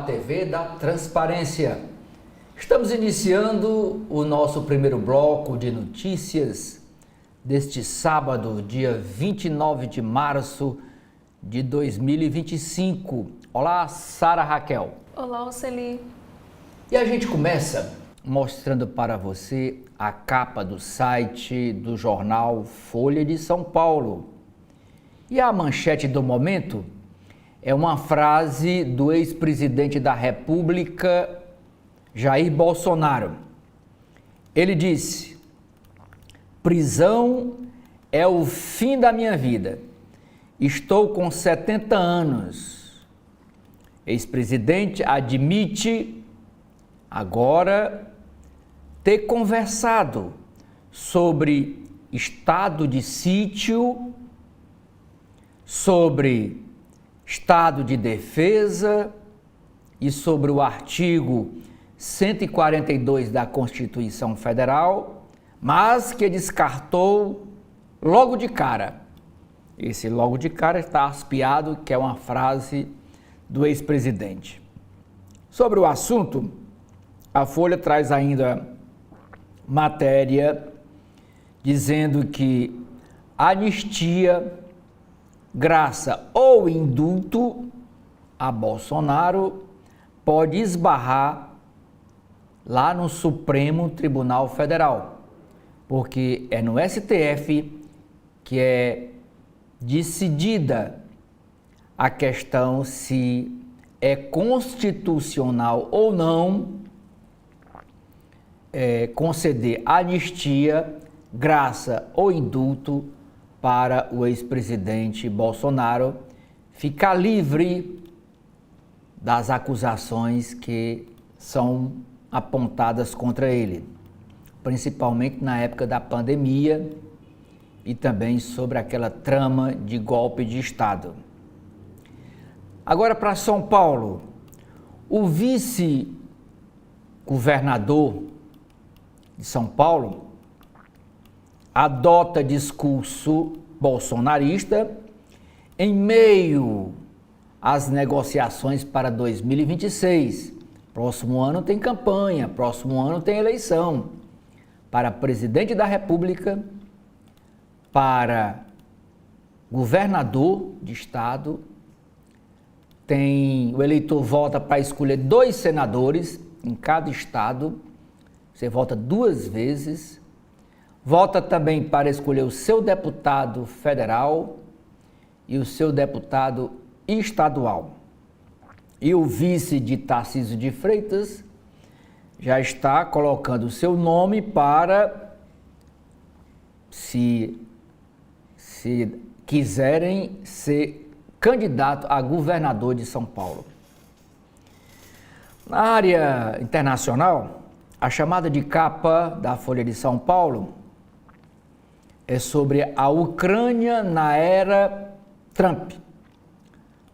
TV da Transparência. Estamos iniciando o nosso primeiro bloco de notícias deste sábado, dia 29 de março de 2025. Olá, Sara Raquel. Olá, Oceli. E a gente começa mostrando para você a capa do site do jornal Folha de São Paulo. E a manchete do momento é uma frase do ex-presidente da República, Jair Bolsonaro. Ele disse: prisão é o fim da minha vida. Estou com 70 anos. Ex-presidente admite agora ter conversado sobre estado de sítio, sobre estado de defesa e sobre o artigo 142 da Constituição Federal, mas que descartou logo de cara. Esse logo de cara está aspiado, que é uma frase do ex-presidente. Sobre o assunto, a Folha traz ainda matéria dizendo que anistia, graça ou indulto a Bolsonaro pode esbarrar lá no Supremo Tribunal Federal, porque é no STF que é decidida a questão se é constitucional ou não conceder anistia, graça ou indulto para o ex-presidente Bolsonaro ficar livre das acusações que são apontadas contra ele, principalmente na época da pandemia e também sobre aquela trama de golpe de Estado. Agora para São Paulo, o vice-governador de São Paulo adota discurso bolsonarista em meio às negociações para 2026. Próximo ano tem campanha, próximo ano tem eleição para presidente da República, para governador de estado. O eleitor vota para escolher 2 senadores em cada estado. Você vota 2 vezes. Vota também para escolher o seu deputado federal e o seu deputado estadual. E o vice de Tarcísio de Freitas já está colocando o seu nome para, se quiserem ser candidato a governador de São Paulo. Na área internacional, a chamada de capa da Folha de São Paulo é sobre a Ucrânia na era Trump.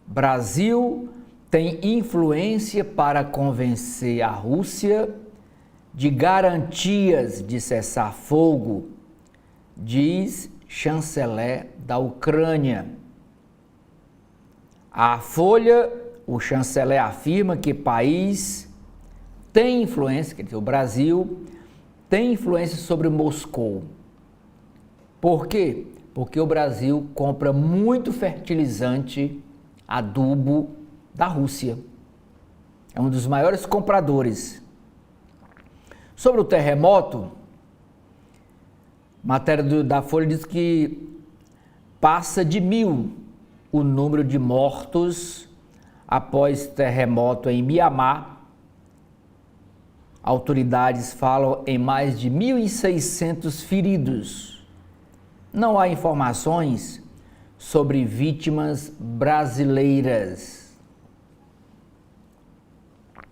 Brasil tem influência para convencer a Rússia de garantias de cessar-fogo, diz chanceler da Ucrânia. A Folha, o chanceler afirma que o país tem influência, quer dizer, o Brasil tem influência sobre Moscou. Por quê? Porque o Brasil compra muito fertilizante, adubo da Rússia. É um dos maiores compradores. Sobre o terremoto, matéria da Folha diz que passa de 1.000 o número de mortos após terremoto em Mianmar. Autoridades falam em mais de 1.600 feridos. Não há informações sobre vítimas brasileiras.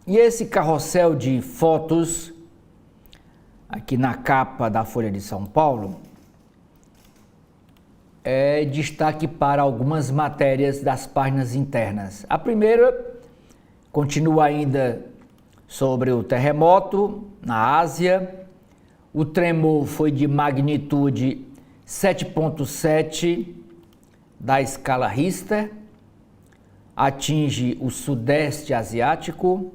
E esse carrossel de fotos, aqui na capa da Folha de São Paulo, é destaque para algumas matérias das páginas internas. A primeira continua ainda sobre o terremoto na Ásia. O tremor foi de magnitude 7,7 da escala Richter. atinge o Sudeste Asiático,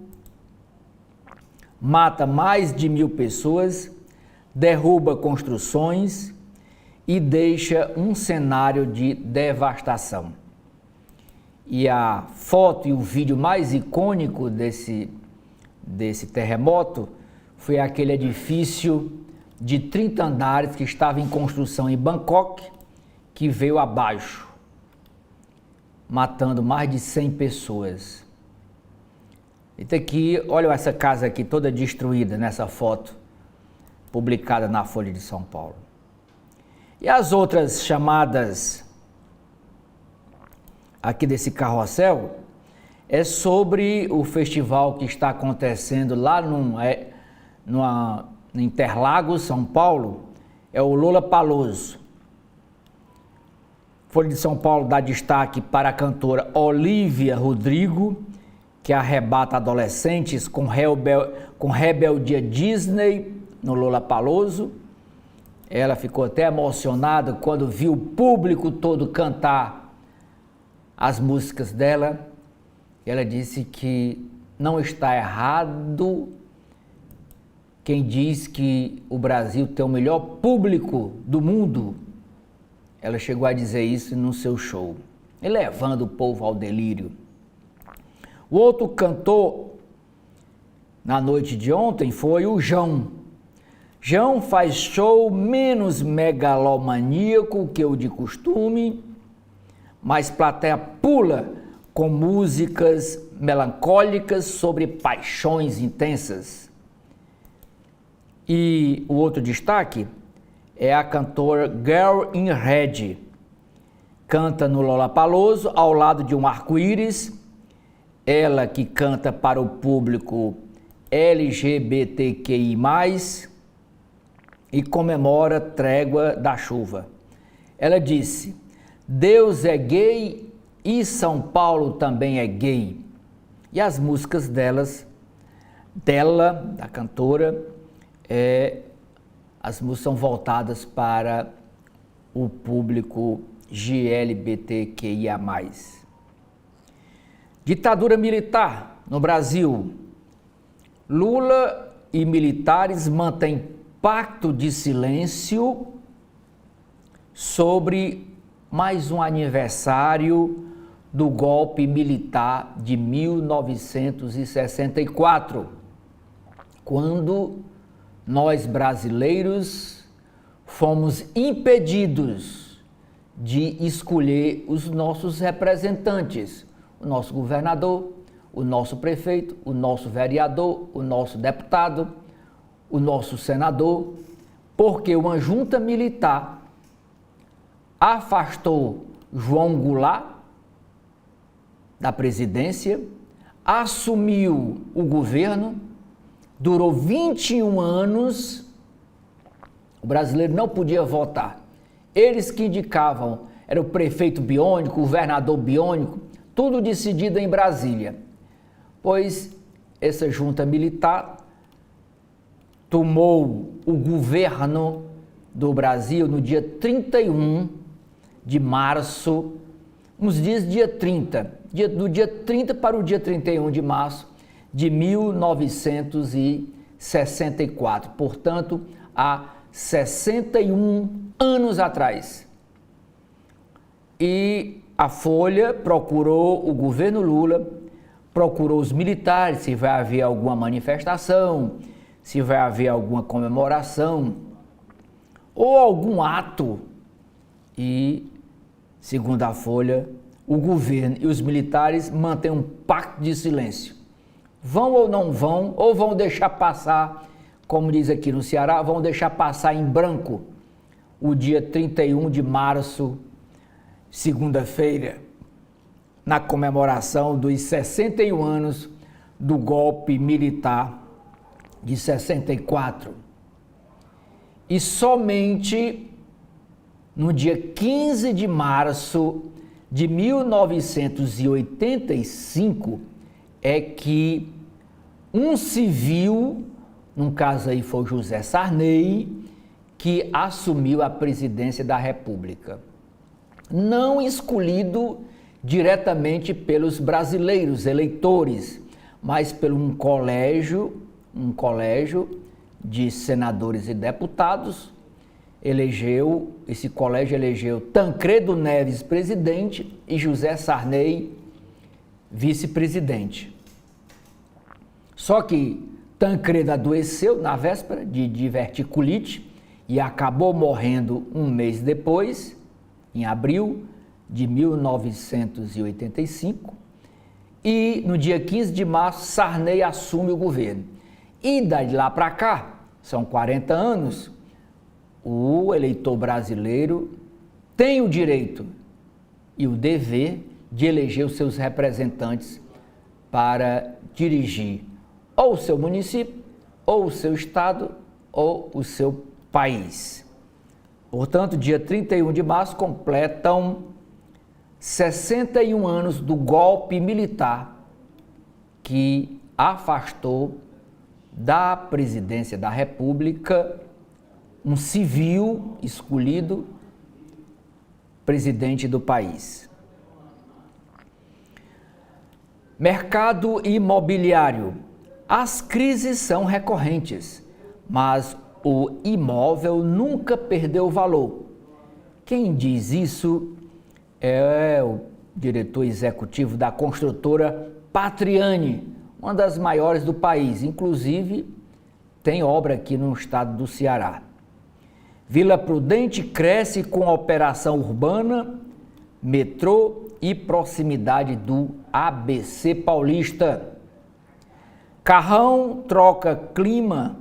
mata mais de 1.000 pessoas, derruba construções e deixa um cenário de devastação. E a foto e o vídeo mais icônico desse terremoto foi aquele edifício de 30 andares que estava em construção em Bangkok, que veio abaixo, matando mais de 100 pessoas. Então aqui, olha essa casa aqui toda destruída nessa foto, publicada na Folha de São Paulo. E as outras chamadas aqui desse carrossel é sobre o festival que está acontecendo lá no Interlagos, São Paulo, é o Lollapalooza. Folha de São Paulo dá destaque para a cantora Olivia Rodrigo, que arrebata adolescentes com rebeldia Disney no Lollapalooza. Ela ficou até emocionada quando viu o público todo cantar as músicas dela. Ela disse que não está errado quem diz que o Brasil tem o melhor público do mundo. Ela chegou a dizer isso no seu show, elevando o povo ao delírio. O outro cantor na noite de ontem foi o João. João faz show menos megalomaníaco que o de costume, mas plateia pula com músicas melancólicas sobre paixões intensas. E o outro destaque é a cantora Girl in Red. Canta no Lollapalooza ao lado de um arco-íris. Ela que canta para o público LGBTQI+, e comemora Trégua da Chuva. Ela disse: Deus é gay e São Paulo também é gay. E as músicas dela, da cantora, as músicas são voltadas para o público GLBTQIA+. Ditadura militar no Brasil. Lula e militares mantêm pacto de silêncio sobre mais um aniversário do golpe militar de 1964, quando nós brasileiros fomos impedidos de escolher os nossos representantes, o nosso governador, o nosso prefeito, o nosso vereador, o nosso deputado, o nosso senador, porque uma junta militar afastou João Goulart da presidência, assumiu o governo, durou 21 anos, o brasileiro não podia votar. Eles que indicavam, era o prefeito biônico, o governador biônico, tudo decidido em Brasília. Pois essa junta militar tomou o governo do Brasil no dia 31 de março, uns dias dia 30, do dia 30 para o dia 31 de março de 1964, portanto, há 61 anos atrás. E a Folha procurou o governo Lula, procurou os militares, se vai haver alguma manifestação, se vai haver alguma comemoração ou algum ato. E, segundo a Folha, o governo e os militares mantêm um pacto de silêncio. Vão ou não vão, ou vão deixar passar, como diz aqui no Ceará, vão deixar passar em branco o dia 31 de março, segunda-feira, na comemoração dos 61 anos do golpe militar de 64. E somente no dia 15 de março de 1985 é que um civil, num caso aí foi José Sarney, que assumiu a presidência da República. Não escolhido diretamente pelos brasileiros eleitores, mas por um colégio de senadores e deputados. Esse colégio elegeu Tancredo Neves presidente e José Sarney vice-presidente. Só que Tancredo adoeceu na véspera de diverticulite e acabou morrendo um mês depois, em abril de 1985, e no dia 15 de março Sarney assume o governo. E daí lá para cá, são 40 anos, o eleitor brasileiro tem o direito e o dever de eleger os seus representantes para dirigir ou o seu município, ou o seu estado, ou o seu país. Portanto, dia 31 de março completam 61 anos do golpe militar que afastou da presidência da República um civil escolhido presidente do país. Mercado imobiliário. As crises são recorrentes, mas o imóvel nunca perdeu valor. Quem diz isso é o diretor executivo da construtora Patriani, uma das maiores do país, inclusive tem obra aqui no estado do Ceará. Vila Prudente cresce com a operação urbana, metrô e proximidade do ABC Paulista. Carrão troca clima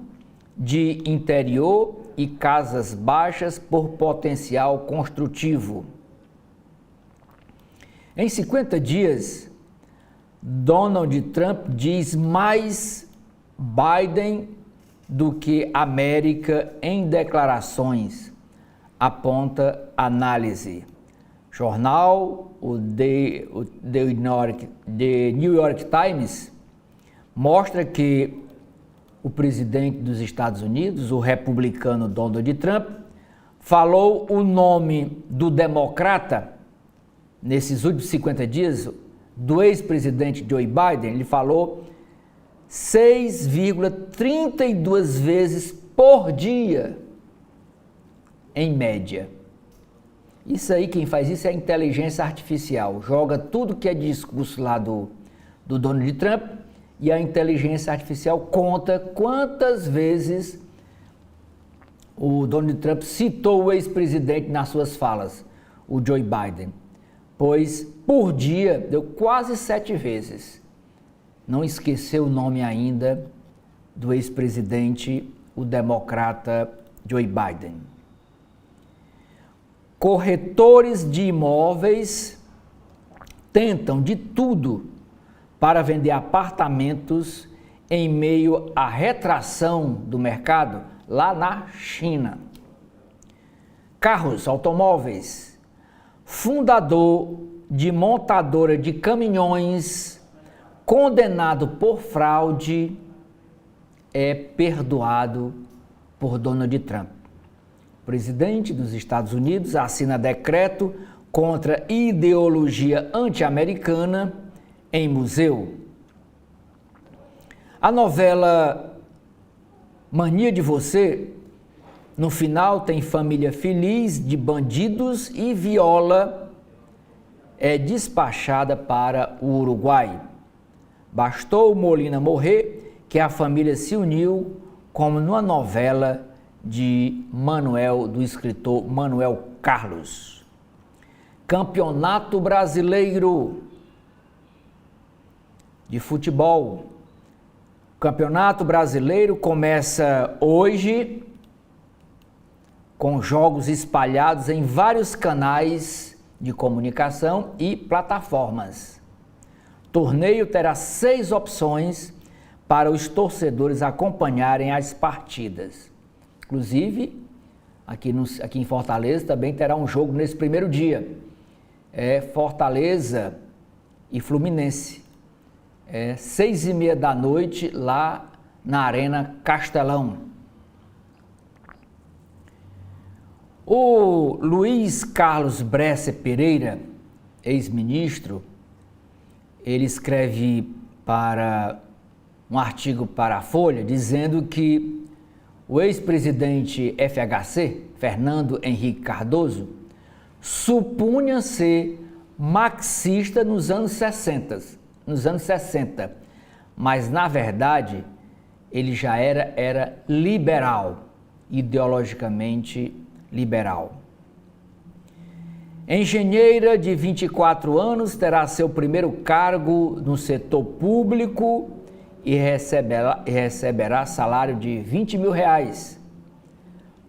de interior e casas baixas por potencial construtivo. Em 50 dias, Donald Trump diz mais Biden do que América em declarações, aponta análise. Jornal, The New York Times, mostra que o presidente dos Estados Unidos, o republicano Donald Trump, falou o nome do democrata, nesses últimos 50 dias, do ex-presidente Joe Biden, ele falou 6,32 vezes por dia, em média. Isso aí, quem faz isso é a inteligência artificial. Joga tudo que é discurso lá do Donald Trump e a inteligência artificial conta quantas vezes o Donald Trump citou o ex-presidente nas suas falas, o Joe Biden. Pois por dia deu quase 7 vezes. Não esqueceu o nome ainda do ex-presidente, o democrata Joe Biden. Corretores de imóveis tentam de tudo para vender apartamentos em meio à retração do mercado lá na China. Carros, automóveis. Fundador de montadora de caminhões, condenado por fraude, é perdoado por Donald Trump. O presidente dos Estados Unidos assina decreto contra ideologia anti-americana em museu. A novela Mania de Você, no final tem família feliz de bandidos e Viola é despachada para o Uruguai. Bastou Molina morrer que a família se uniu, como numa novela do escritor Manuel Carlos. Campeonato Brasileiro de Futebol. O Campeonato Brasileiro começa hoje com jogos espalhados em vários canais de comunicação e plataformas. O torneio terá 6 opções para os torcedores acompanharem as partidas. Inclusive, aqui em Fortaleza também terá um jogo nesse primeiro dia. Fortaleza e Fluminense. 6h30 da noite lá na Arena Castelão. O Luiz Carlos Bresser Pereira, ex-ministro, ele escreve para um artigo para a Folha dizendo que o ex-presidente FHC, Fernando Henrique Cardoso, supunha ser marxista nos anos 60, mas na verdade ele já era liberal, ideologicamente liberal. Engenheira de 24 anos terá seu primeiro cargo no setor público e receberá salário de R$20 mil.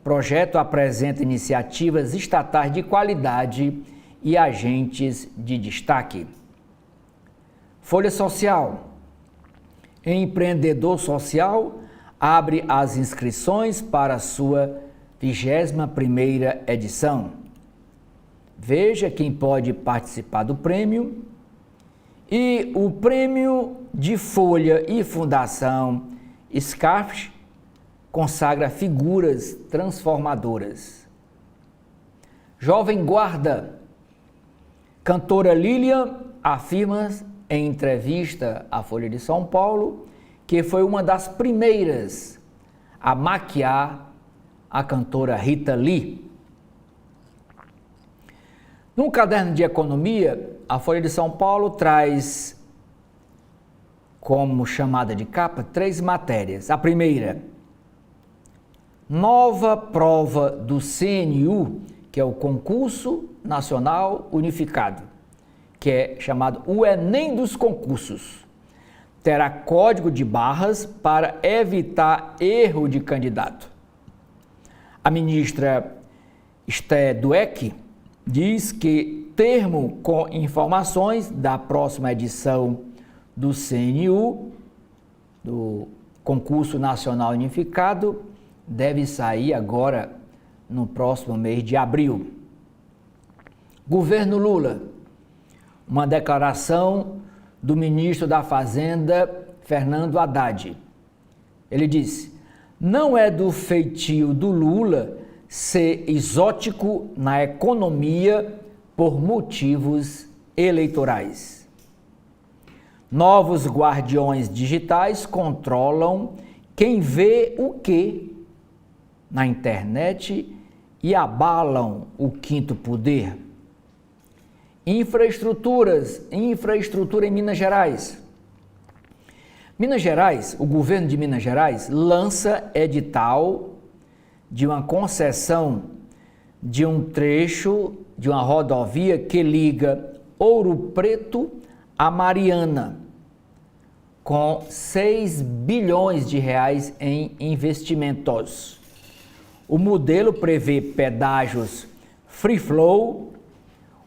Projeto apresenta iniciativas estatais de qualidade e agentes de destaque. Folha Social. Empreendedor Social abre as inscrições para sua 21ª edição. Veja quem pode participar do prêmio. E o prêmio de Folha e Fundação SCAF consagra figuras transformadoras. Jovem Guarda. Cantora Lilian afirma em entrevista à Folha de São Paulo que foi uma das primeiras a maquiar a cantora Rita Lee. Num caderno de economia, a Folha de São Paulo traz como chamada de capa 3 matérias. A primeira, nova prova do CNU, que é o Concurso Nacional Unificado, que é chamado o Enem dos concursos. Terá código de barras para evitar erro de candidato. A ministra Esther Dweck diz que termo com informações da próxima edição do CNU, do Concurso Nacional Unificado, deve sair agora no próximo mês de abril. Governo Lula. Uma declaração do ministro da Fazenda, Fernando Haddad. Ele disse: não é do feitio do Lula ser exótico na economia por motivos eleitorais. Novos guardiões digitais controlam quem vê o quê na internet e abalam o quinto poder. Infraestrutura em Minas Gerais. Minas Gerais, o governo de Minas Gerais lança edital de uma concessão de um trecho de uma rodovia que liga Ouro Preto a Mariana, com 6 bilhões de reais em investimentos. O modelo prevê pedágios free flow.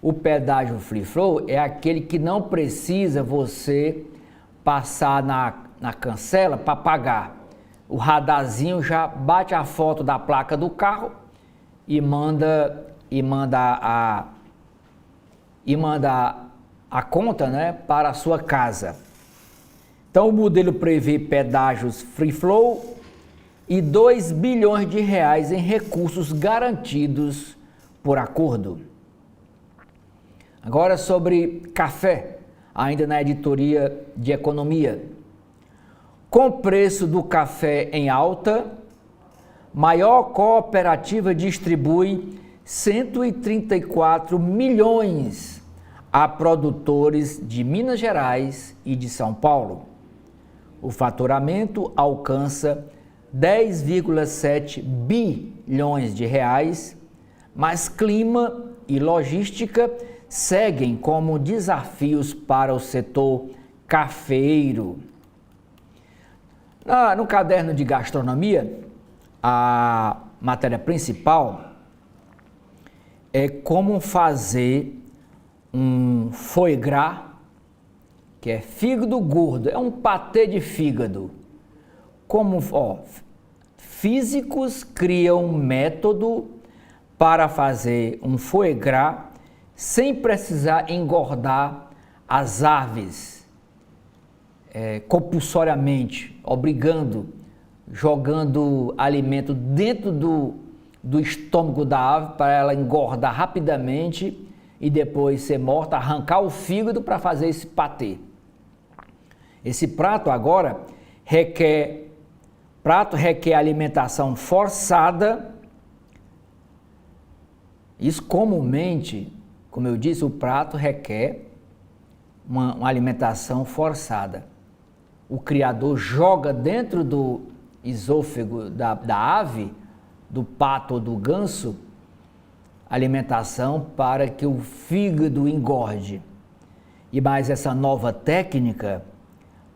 O pedágio free flow é aquele que não precisa você passar na cancela para pagar. O radarzinho já bate a foto da placa do carro e manda a conta, né, para a sua casa. Então o modelo prevê pedágios free flow e 2 bilhões de reais em recursos garantidos por acordo. Agora sobre café, ainda na editoria de economia. Com preço do café em alta, maior cooperativa distribui 134 milhões a produtores de Minas Gerais e de São Paulo. O faturamento alcança 10,7 bilhões de reais, mas clima e logística seguem como desafios para o setor cafeiro. No caderno de gastronomia, a matéria principal é como fazer um foie gras, que é fígado gordo, é um patê de fígado. Físicos criam um método para fazer um foie gras sem precisar engordar as aves compulsoriamente, jogando alimento dentro do estômago da ave para ela engordar rapidamente e depois ser morta, arrancar o fígado para fazer esse patê. Esse prato agora requer alimentação forçada. Isso comumente, como eu disse, o prato requer uma alimentação forçada. O criador joga dentro do esôfago da ave, do pato ou do ganso, alimentação para que o fígado engorde. E mais essa nova técnica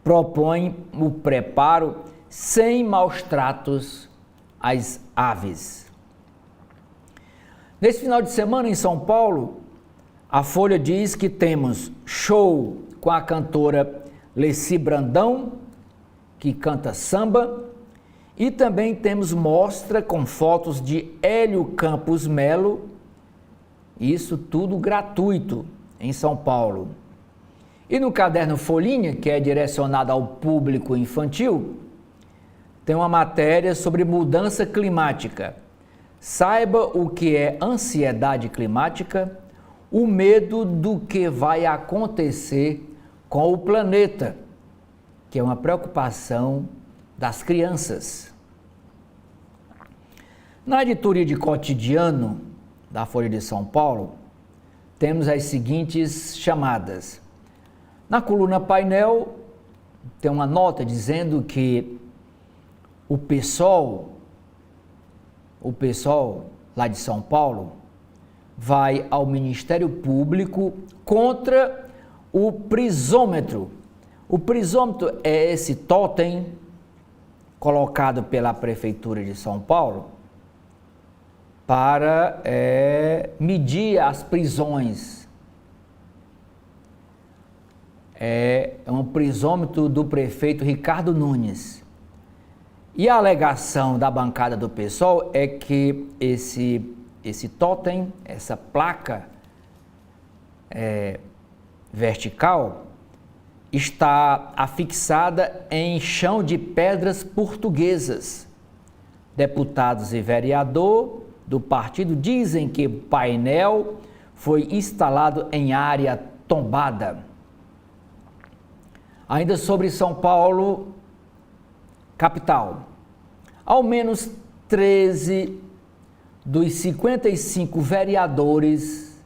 propõe o preparo sem maus tratos às aves. Nesse final de semana em São Paulo, a Folha diz que temos show com a cantora Leci Brandão, que canta samba, e também temos mostra com fotos de Hélio Campos Melo, isso tudo gratuito em São Paulo. E no caderno Folhinha, que é direcionado ao público infantil, tem uma matéria sobre mudança climática. Saiba o que é ansiedade climática, o medo do que vai acontecer com o planeta, que é uma preocupação das crianças. Na editoria de cotidiano da Folha de São Paulo, temos as seguintes chamadas. Na coluna painel, tem uma nota dizendo que o PSOL lá de São Paulo, vai ao Ministério Público contra o prisômetro. O prisômetro é esse totem colocado pela Prefeitura de São Paulo para medir as prisões. É um prisômetro do prefeito Ricardo Nunes. E a alegação da bancada do PSOL é que esse totem, essa placa vertical, está afixada em chão de pedras portuguesas. Deputados e vereador do partido dizem que o painel foi instalado em área tombada. Ainda sobre São Paulo, capital, ao menos 13 dos 55 vereadores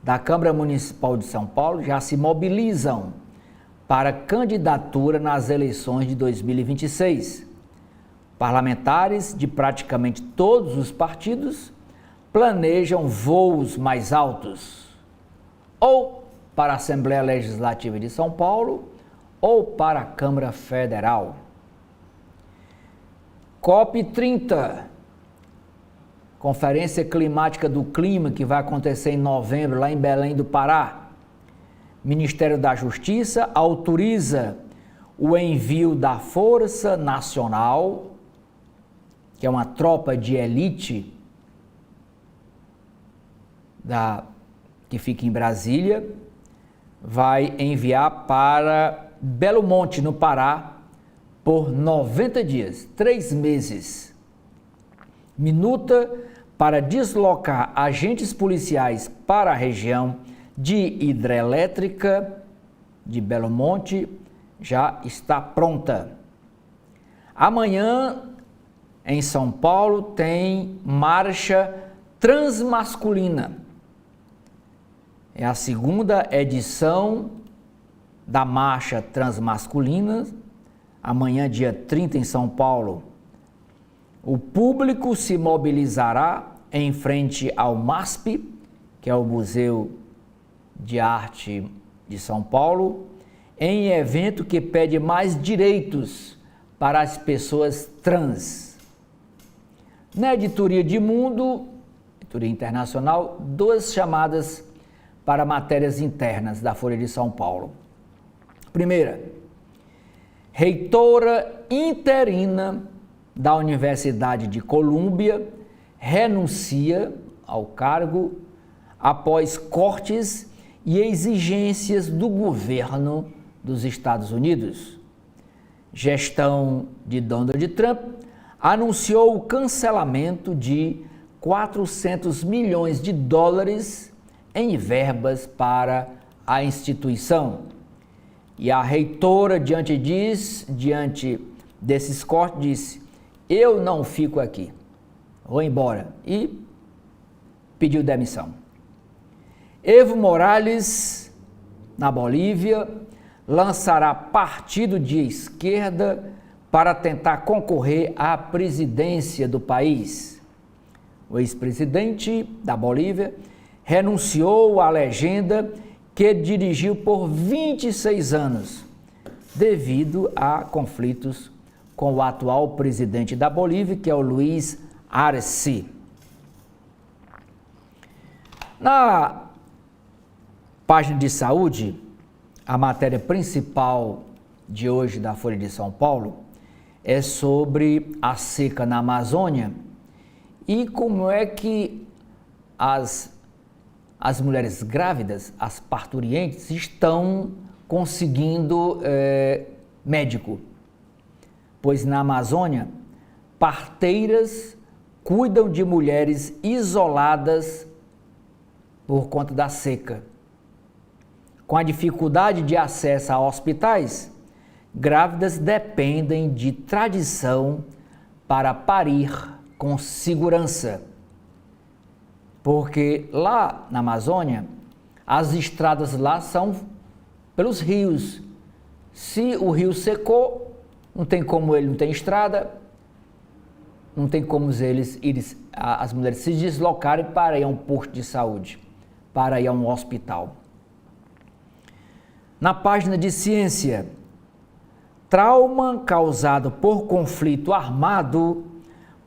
da Câmara Municipal de São Paulo já se mobilizam para candidatura nas eleições de 2026. Parlamentares de praticamente todos os partidos planejam voos mais altos, ou para a Assembleia Legislativa de São Paulo, ou para a Câmara Federal. COP30, Conferência Climática do Clima, que vai acontecer em novembro, lá em Belém do Pará. Ministério da Justiça autoriza o envio da Força Nacional, que é uma tropa de elite que fica em Brasília, vai enviar para Belo Monte, no Pará, por 90 dias, 3 meses. Minuta para deslocar agentes policiais para a região de hidrelétrica de Belo Monte já está pronta. Amanhã, em São Paulo, tem marcha transmasculina. É a segunda edição da marcha transmasculina. Amanhã, dia 30, em São Paulo, o público se mobilizará em frente ao MASP, que é o Museu de Arte de São Paulo, em evento que pede mais direitos para as pessoas trans. Na editoria de Mundo, editoria internacional, 2 chamadas para matérias internas da Folha de São Paulo. Primeira, reitora interina da Universidade de Colômbia renuncia ao cargo após cortes e exigências do governo dos Estados Unidos. Gestão de Donald Trump anunciou o cancelamento de 400 milhões de dólares em verbas para a instituição. E a reitora, diante desses cortes, disse: eu não fico aqui, vou embora. E pediu demissão. Evo Morales, na Bolívia, lançará partido de esquerda para tentar concorrer à presidência do país. O ex-presidente da Bolívia renunciou à legenda que dirigiu por 26 anos, devido a conflitos com o atual presidente da Bolívia, que é o Luiz Arce. Na página de saúde, a matéria principal de hoje da Folha de São Paulo é sobre a seca na Amazônia e como é que as mulheres grávidas, as parturientes, estão conseguindo médico. Pois na Amazônia, parteiras cuidam de mulheres isoladas por conta da seca. Com a dificuldade de acesso a hospitais, grávidas dependem de tradição para parir com segurança. Porque lá na Amazônia, as estradas lá são pelos rios. Se o rio secou, não tem como ele não tem estrada, não tem como as mulheres se deslocarem para ir a um posto de saúde, para ir a um hospital. Na página de ciência, trauma causado por conflito armado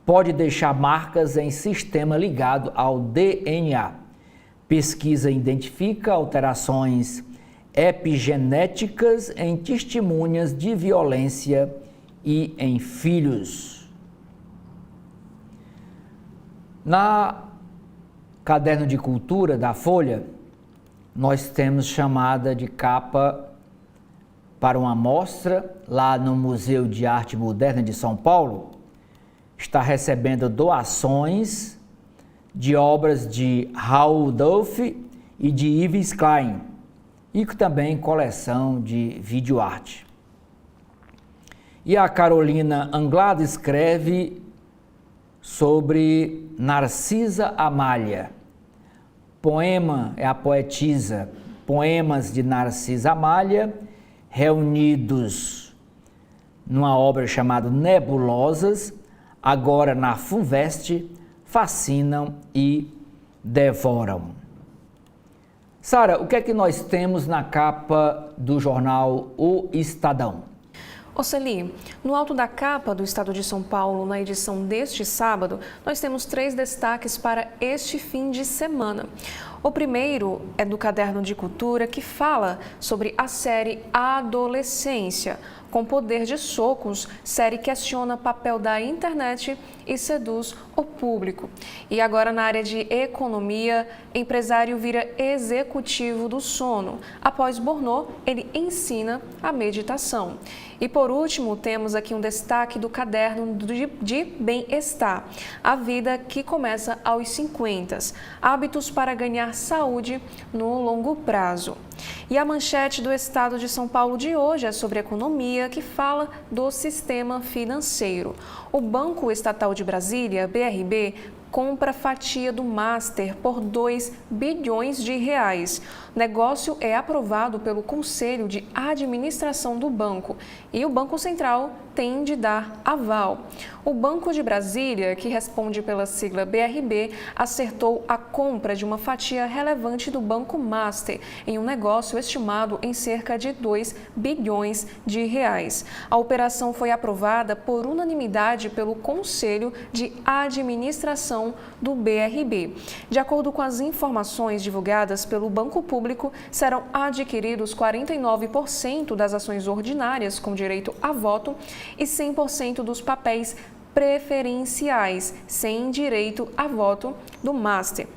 pode deixar marcas em sistema ligado ao DNA. Pesquisa identifica alterações epigenéticas em testemunhas de violência e em filhos. Na caderno de cultura da Folha, nós temos chamada de capa para uma mostra lá no Museu de Arte Moderna de São Paulo. Está recebendo doações de obras de Raoul Dufy e de Yves Klein e também coleção de videoarte. E a Carolina Anglada escreve sobre Narcisa Amália. Poema é a poetisa, poemas de Narcisa Amália, reunidos numa obra chamada Nebulosas, agora na FUNVEST, fascinam e devoram. Sara, o que é que nós temos na capa do jornal O Estadão? Oceli, no alto da capa do Estado de São Paulo, na edição deste sábado, nós temos 3 destaques para este fim de semana. O primeiro é do Caderno de Cultura, que fala sobre a série Adolescência. Com poder de socos, série questiona o papel da internet e seduz o público. E agora, na área de economia, empresário vira executivo do sono. Após burnout, ele ensina a meditação. E por último, temos aqui um destaque do caderno de bem-estar. A vida que começa aos 50. Hábitos para ganhar saúde no longo prazo. E a manchete do Estado de São Paulo de hoje é sobre economia, que fala do sistema financeiro. O Banco Estatal de Brasília, BRB, compra fatia do Master por 2 bilhões de reais. O negócio é aprovado pelo Conselho de Administração do banco e o Banco Central tem de dar aval. O Banco de Brasília, que responde pela sigla BRB, acertou a compra de uma fatia relevante do Banco Master em um negócio estimado em cerca de 2 bilhões de reais. A operação foi aprovada por unanimidade pelo Conselho de Administração do BRB. De acordo com as informações divulgadas pelo Banco Público, serão adquiridos 49% das ações ordinárias com direito a voto e 100% dos papéis preferenciais sem direito a voto do Master,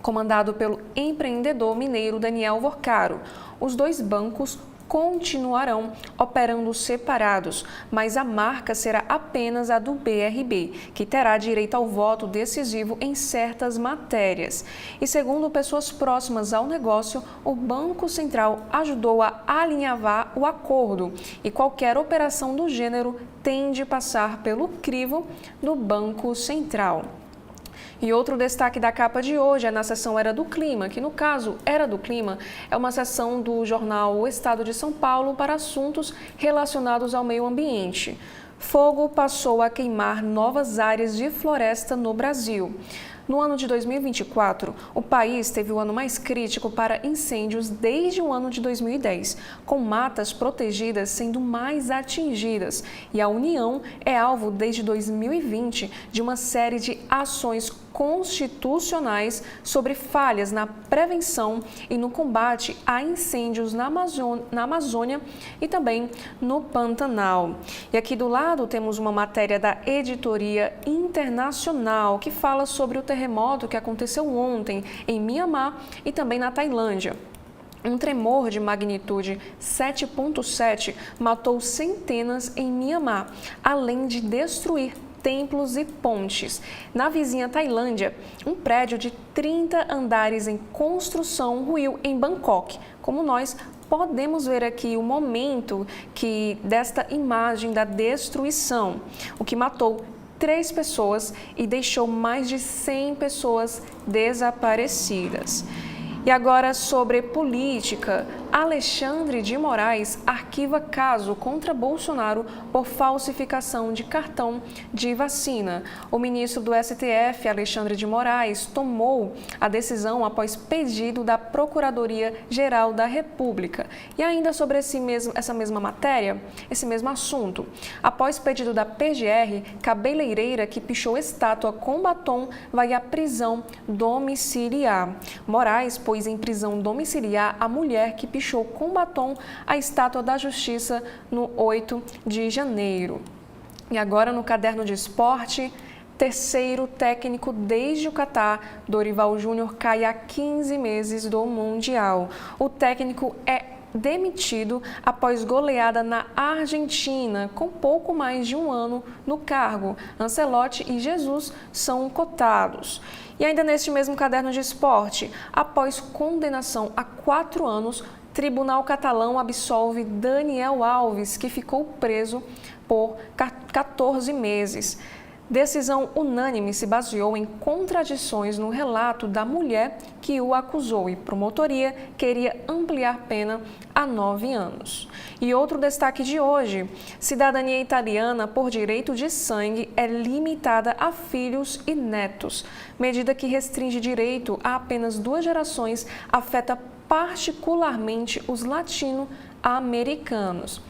comandado pelo empreendedor mineiro Daniel Vorcaro. Os 2 bancos continuarão operando separados, mas a marca será apenas a do BRB, que terá direito ao voto decisivo em certas matérias. E segundo pessoas próximas ao negócio, o Banco Central ajudou a alinhavar o acordo e qualquer operação do gênero tem de passar pelo crivo do Banco Central. E outro destaque da capa de hoje é na seção Era do Clima, que no caso, Era do Clima é uma seção do jornal O Estado de São Paulo para assuntos relacionados ao meio ambiente. Fogo passou a queimar novas áreas de floresta no Brasil. No ano de 2024, o país teve o ano mais crítico para incêndios desde o ano de 2010, com matas protegidas sendo mais atingidas. E a União é alvo desde 2020 de uma série de ações constitucionais sobre falhas na prevenção e no combate a incêndios na Amazônia e também no Pantanal. E aqui do lado temos uma matéria da Editoria Internacional que fala sobre o terremoto que aconteceu ontem em Mianmar e também na Tailândia. Um tremor de magnitude 7,7 matou centenas em Mianmar, além de destruir templos e pontes. Na vizinha Tailândia, um prédio de 30 andares em construção ruiu em Bangkok. Como nós podemos ver aqui o momento desta imagem da destruição, o que matou 3 pessoas e deixou mais de 100 pessoas desaparecidas. E agora sobre política, Alexandre de Moraes arquiva caso contra Bolsonaro por falsificação de cartão de vacina. O ministro do STF, Alexandre de Moraes, tomou a decisão após pedido da Procuradoria-Geral da República. E ainda sobre essa mesma matéria, esse mesmo assunto, após pedido da PGR, cabeleireira que pichou estátua com batom vai à prisão domiciliar. Moraes pôs em prisão domiciliar a mulher que pichou com batom a estátua da Justiça no 8 de janeiro. E agora no caderno de esporte, terceiro técnico desde o Catar, Dorival Júnior cai a 15 meses do Mundial. O técnico é demitido após goleada na Argentina, com pouco mais de um ano no cargo. Ancelotti e Jesus são cotados. E ainda neste mesmo caderno de esporte, após condenação a 4 anos, Tribunal Catalão absolve Daniel Alves, que ficou preso por 14 meses. Decisão unânime se baseou em contradições no relato da mulher que o acusou e promotoria queria ampliar pena a 9 anos. E outro destaque de hoje, cidadania italiana por direito de sangue é limitada a filhos e netos. Medida que restringe direito a apenas 2 gerações afeta particularmente os latino-americanos.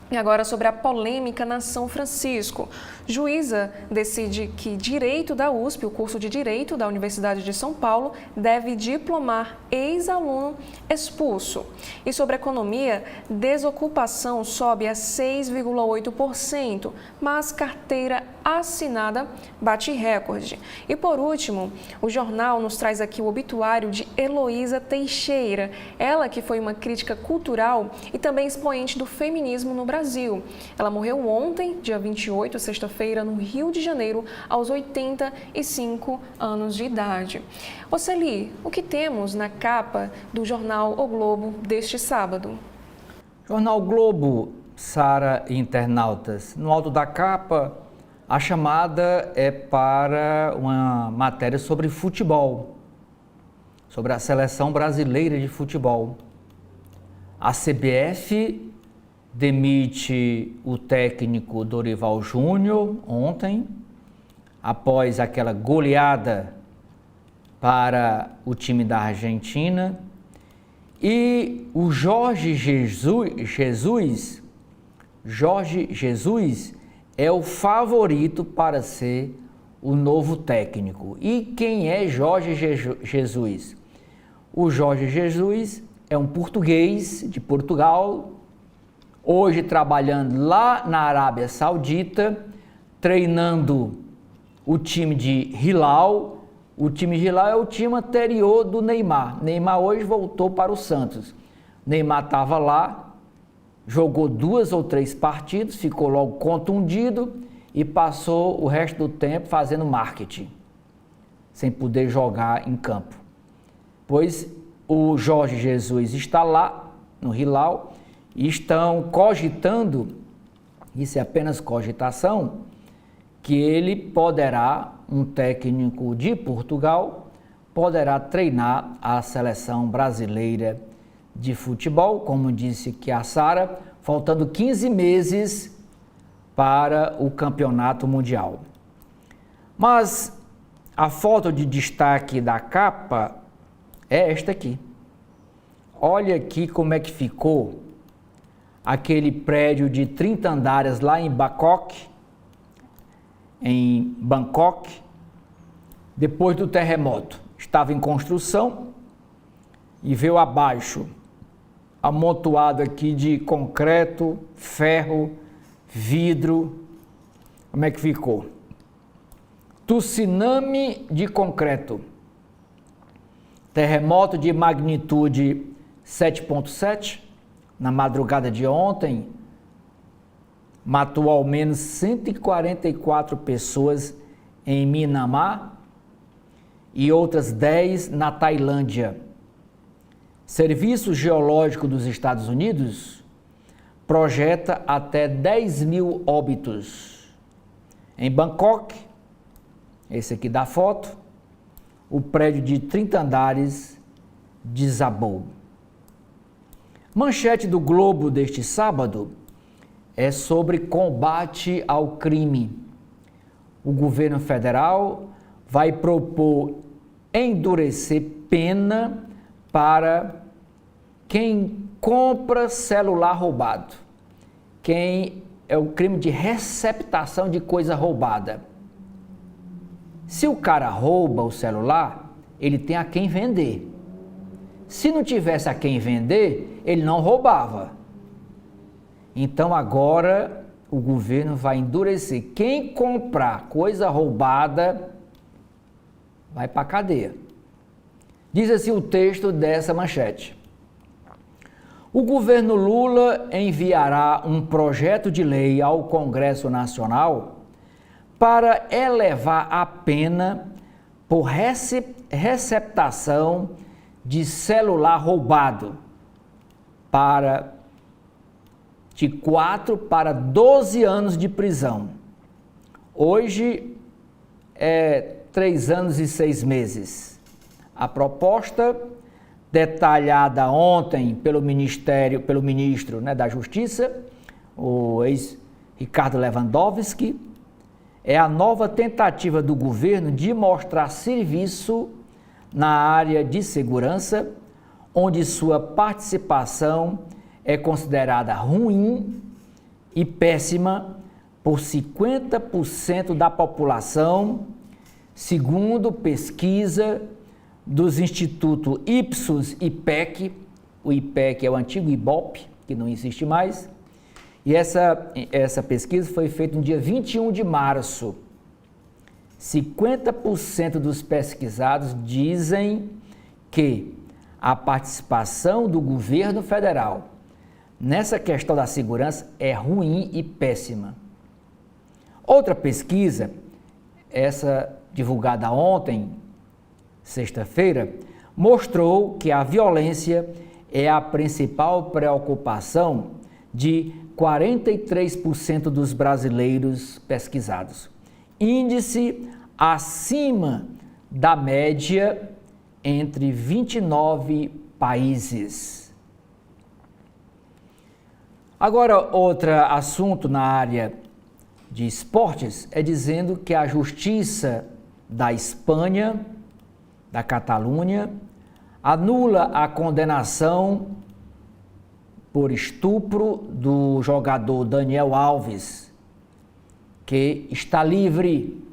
E agora sobre a polêmica na São Francisco. Juíza decide que Direito da USP, o curso de Direito da Universidade de São Paulo, deve diplomar ex-aluno expulso. E sobre economia, desocupação sobe a 6,8%, mas carteira assinada bate recorde. E por último, o jornal nos traz aqui o obituário de Heloísa Teixeira, ela que foi uma crítica cultural e também expoente do feminismo no Brasil. Ela morreu ontem, dia 28, sexta-feira, no Rio de Janeiro, aos 85 anos de idade. Oceli, o que temos na capa do jornal O Globo deste sábado? Jornal Globo, Sara e internautas. No alto da capa, a chamada é para uma matéria sobre futebol, sobre a seleção brasileira de futebol. A CBF demite o técnico Dorival Júnior ontem, após aquela goleada para o time da Argentina. E o Jorge Jesus é o favorito para ser o novo técnico. E quem é Jorge Jesus? O Jorge Jesus é um português de Portugal, hoje trabalhando lá na Arábia Saudita, treinando o time de Hilal. O time de Hilal é o time anterior do Neymar. Neymar hoje voltou para o Santos. Neymar estava lá jogou 2 ou 3 partidas, ficou logo contundido e passou o resto do tempo fazendo marketing, sem poder jogar em campo. Pois o Jorge Jesus está lá no Hilal e estão cogitando, isso é apenas cogitação, que ele poderá, um técnico de Portugal, poderá treinar a seleção brasileira de futebol, como disse que a Sara, faltando 15 meses para o campeonato mundial. Mas a foto de destaque da capa é esta aqui. Olha aqui como é que ficou aquele prédio de 30 andares lá em Bangkok, depois do terremoto. Estava em construção e veio abaixo, amontoado aqui de concreto, ferro, vidro. Como é que ficou? Tsunami de concreto. Terremoto de magnitude 7.7, na madrugada de ontem, matou ao menos 144 pessoas em Myanmar e outras 10 na Tailândia. Serviço Geológico dos Estados Unidos projeta até 10 mil óbitos. Em Bangkok, esse aqui da foto, o prédio de 30 andares desabou. Manchete do Globo deste sábado é sobre combate ao crime. O governo federal vai propor endurecer pena para quem compra celular roubado. Quem é o crime de receptação de coisa roubada. Se o cara rouba o celular, ele tem a quem vender. Se não tivesse a quem vender, ele não roubava. Então agora o governo vai endurecer. Quem comprar coisa roubada vai para a cadeia. Diz assim o texto dessa manchete. O governo Lula enviará um projeto de lei ao Congresso Nacional para elevar a pena por receptação de celular roubado de 4 para 12 anos de prisão. Hoje é 3 anos e 6 meses. A proposta, detalhada ontem pelo ministro da Justiça, o ex-Ricardo Lewandowski, é a nova tentativa do governo de mostrar serviço na área de segurança, onde sua participação é considerada ruim e péssima por 50% da população, segundo pesquisa dos institutos Ipsos e IPEC. O IPEC é o antigo IBOP, que não existe mais. E essa pesquisa foi feita no dia 21 de março. 50% dos pesquisados dizem que a participação do governo federal nessa questão da segurança é ruim e péssima. Outra pesquisa, essa divulgada ontem, sexta-feira, mostrou que a violência é a principal preocupação de 43% dos brasileiros pesquisados. Índice acima da média entre 29 países. Agora, outro assunto na área de esportes é dizendo que a Justiça da Espanha, da Catalunha, anula a condenação por estupro do jogador Daniel Alves, que está livre.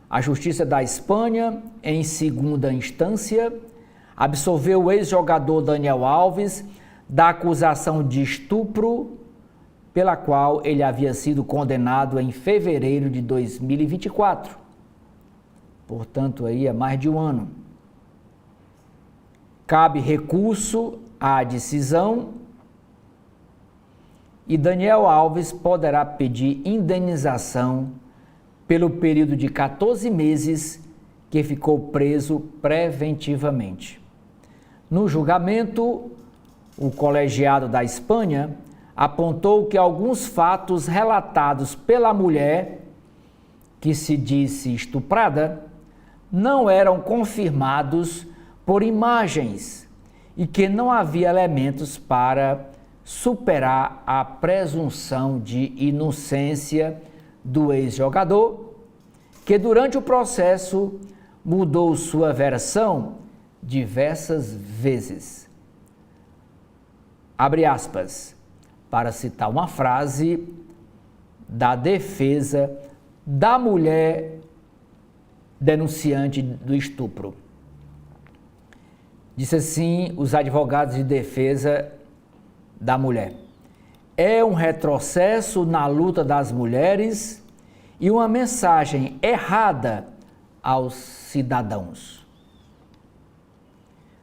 A Justiça da Espanha, em segunda instância, absolveu o ex-jogador Daniel Alves da acusação de estupro, pela qual ele havia sido condenado em fevereiro de 2024. Portanto, aí há mais de um ano. Cabe recurso à decisão e Daniel Alves poderá pedir indenização pelo período de 14 meses que ficou preso preventivamente. No julgamento, o colegiado da Espanha apontou que alguns fatos relatados pela mulher, que se disse estuprada, não eram confirmados por imagens e que não havia elementos para superar a presunção de inocência do ex-jogador, que durante o processo mudou sua versão diversas vezes. Abre aspas, para citar uma frase da defesa da mulher denunciante do estupro. Disse assim os advogados de defesa da mulher: é um retrocesso na luta das mulheres e uma mensagem errada aos cidadãos.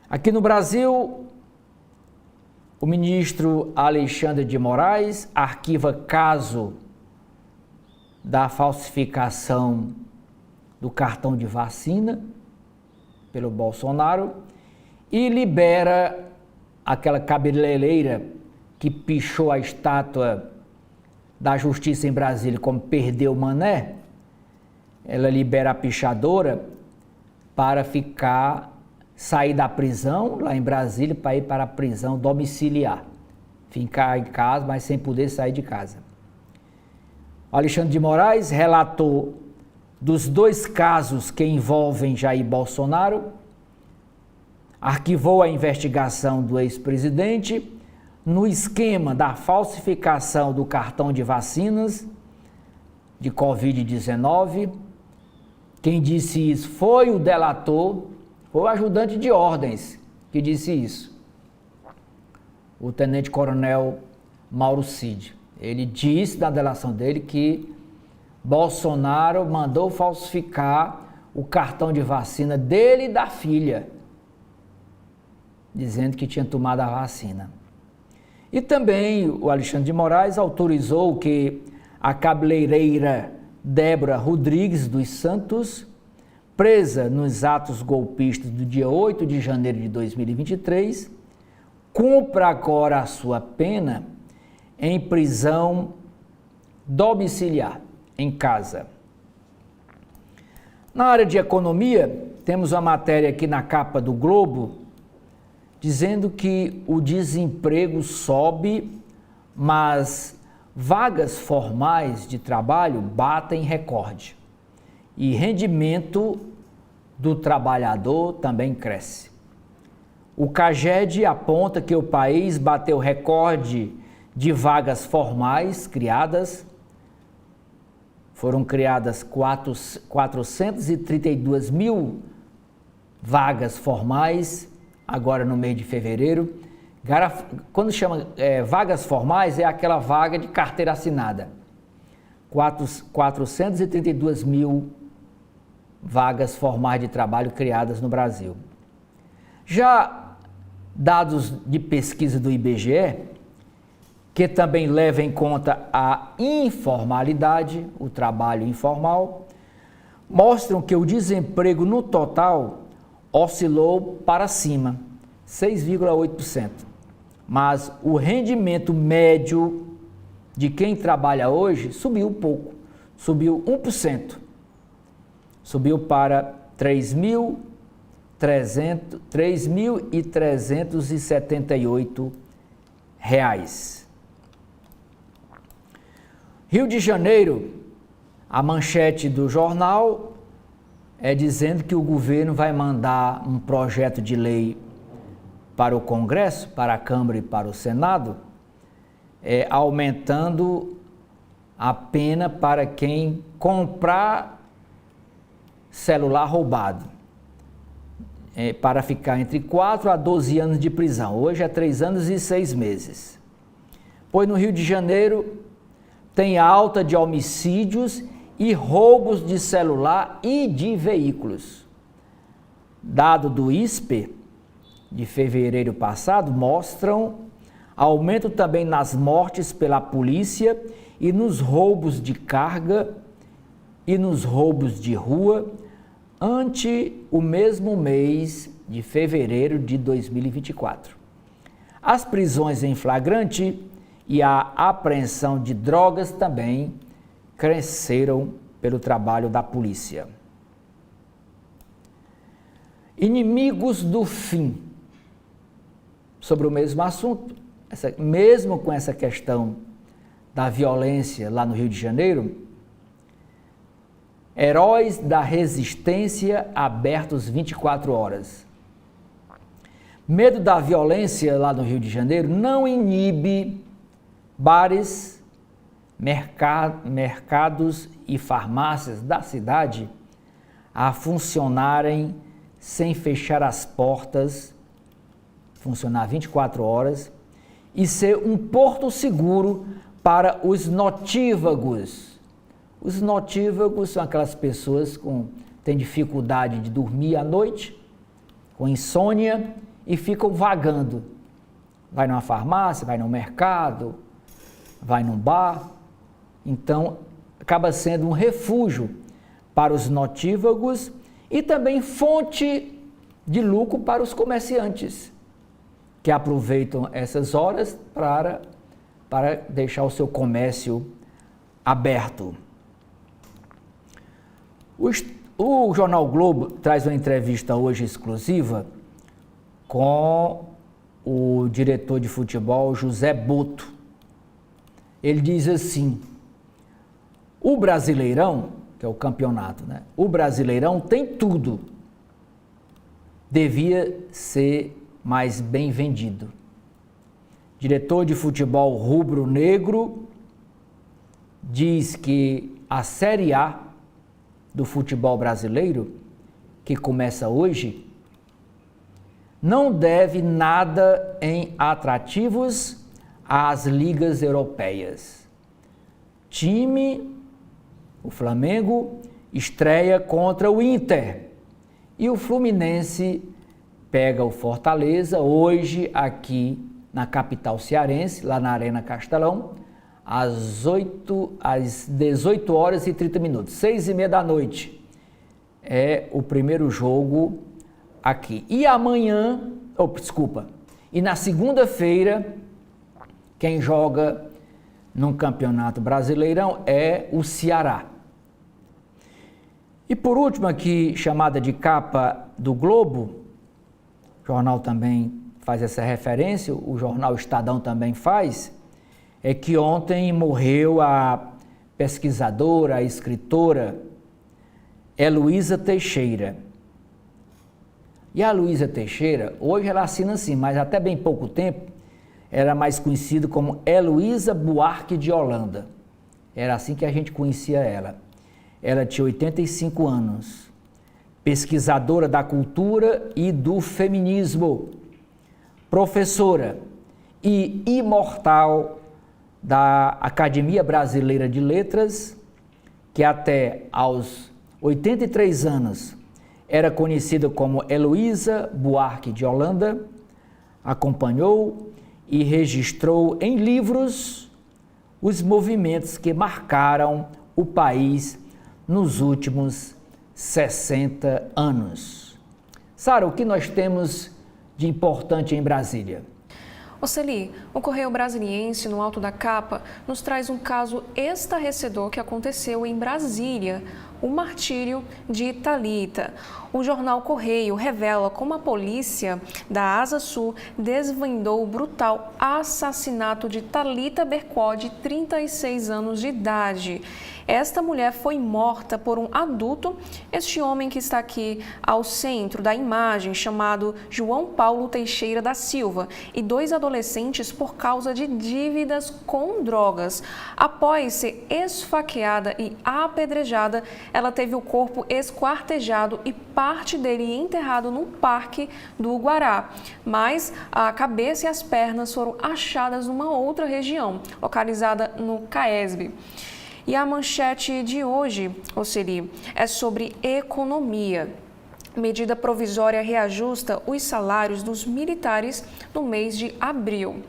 Aqui no Brasil, o ministro Alexandre de Moraes arquiva caso da falsificação do cartão de vacina pelo Bolsonaro e libera aquela cabeleireira que pichou a estátua da Justiça em Brasília como perdeu o mané. Ela libera a pichadora para sair da prisão lá em Brasília para ir para a prisão domiciliar. Ficar em casa, mas sem poder sair de casa. Alexandre de Moraes relatou dos 2 casos que envolvem Jair Bolsonaro, arquivou a investigação do ex-presidente no esquema da falsificação do cartão de vacinas de Covid-19. Quem disse isso foi o delator, foi o ajudante de ordens que disse isso, o tenente-coronel Mauro Cid. Ele disse na delação dele que Bolsonaro mandou falsificar o cartão de vacina dele e da filha, dizendo que tinha tomado a vacina. E também o Alexandre de Moraes autorizou que a cabeleireira Débora Rodrigues dos Santos, presa nos atos golpistas do dia 8 de janeiro de 2023, cumpra agora a sua pena em prisão domiciliar, em casa. Na área de economia, temos uma matéria aqui na capa do Globo, dizendo que o desemprego sobe, mas vagas formais de trabalho batem recorde. E rendimento do trabalhador também cresce. O CAGED aponta que o país bateu recorde de vagas formais criadas. Foram criadas 432 mil vagas formais, agora no mês de fevereiro. Quando chama vagas formais, é aquela vaga de carteira assinada. 432 mil vagas formais de trabalho criadas no Brasil. Já dados de pesquisa do IBGE, que também leva em conta a informalidade, o trabalho informal, mostram que o desemprego no total oscilou para cima, 6,8%. Mas o rendimento médio de quem trabalha hoje subiu um pouco, subiu 1%. Subiu para R$ 3.378. Rio de Janeiro, a manchete do jornal é dizendo que o governo vai mandar um projeto de lei para o Congresso, para a Câmara e para o Senado, aumentando a pena para quem comprar celular roubado, para ficar entre 4 a 12 anos de prisão. Hoje é 3 anos e 6 meses. Pois no Rio de Janeiro tem alta de homicídios e roubos de celular e de veículos. Dado do ISPE de fevereiro passado mostram Aumento também nas mortes pela polícia e nos roubos de carga e nos roubos de rua ante o mesmo mês de fevereiro de 2024. As prisões em flagrante e a apreensão de drogas também cresceram pelo trabalho da polícia. Inimigos do fim. Sobre o mesmo assunto, mesmo com essa questão da violência lá no Rio de Janeiro, heróis da resistência abertos 24 horas. Medo da violência lá no Rio de Janeiro não inibe bares, mercados e farmácias da cidade a funcionarem sem fechar as portas, funcionar 24 horas e ser um porto seguro para os notívagos. Os notívagos são aquelas pessoas que têm dificuldade de dormir à noite, com insônia e ficam vagando. Vai numa farmácia, vai no mercado, vai num bar. Então, acaba sendo um refúgio para os notívagos e também fonte de lucro para os comerciantes, que aproveitam essas horas para deixar o seu comércio aberto. O Jornal Globo traz uma entrevista hoje exclusiva com o diretor de futebol José Boto. Ele diz assim: o Brasileirão, que é o campeonato, né? O Brasileirão tem tudo. Devia ser mais bem vendido. Diretor de futebol rubro-negro diz que a Série A do futebol brasileiro, que começa hoje, não deve nada em atrativos às ligas europeias. Time, o Flamengo, estreia contra o Inter e o Fluminense pega o Fortaleza hoje aqui na capital cearense, lá na Arena Castelão, às 18 horas e 30 minutos, 6h30 da noite. É o primeiro jogo aqui. E amanhã, e na segunda-feira, quem joga num campeonato brasileirão é o Ceará. E por último aqui, chamada de capa do Globo, o jornal também faz essa referência, o jornal Estadão também faz, é que ontem morreu a pesquisadora, a escritora Heloísa Teixeira. E a Heloísa Teixeira, hoje ela assina assim, mas até bem pouco tempo, era mais conhecida como Heloísa Buarque de Holanda. Era assim que a gente conhecia ela. Ela tinha 85 anos, pesquisadora da cultura e do feminismo, professora e imortal da Academia Brasileira de Letras, que até aos 83 anos era conhecida como Heloísa Buarque de Holanda, acompanhou e registrou em livros os movimentos que marcaram o país nos últimos 60 anos. Sara, o que nós temos de importante em Brasília? Oceli, o Correio Brasiliense, no alto da capa, nos traz um caso estarrecedor que aconteceu em Brasília, o martírio de Thalita. O jornal Correio revela como a polícia da Asa Sul desvendou o brutal assassinato de Thalita Bercó, de 36 anos de idade. Esta mulher foi morta por um adulto, este homem que está aqui ao centro da imagem, chamado João Paulo Teixeira da Silva, e 2 adolescentes por causa de dívidas com drogas. Após ser esfaqueada e apedrejada, ela teve o corpo esquartejado e parte dele enterrado num parque do Guará. Mas a cabeça e as pernas foram achadas numa outra região, localizada no CAESB. E a manchete de hoje, Oceli, é sobre economia. Medida provisória reajusta os salários dos militares no mês de abril.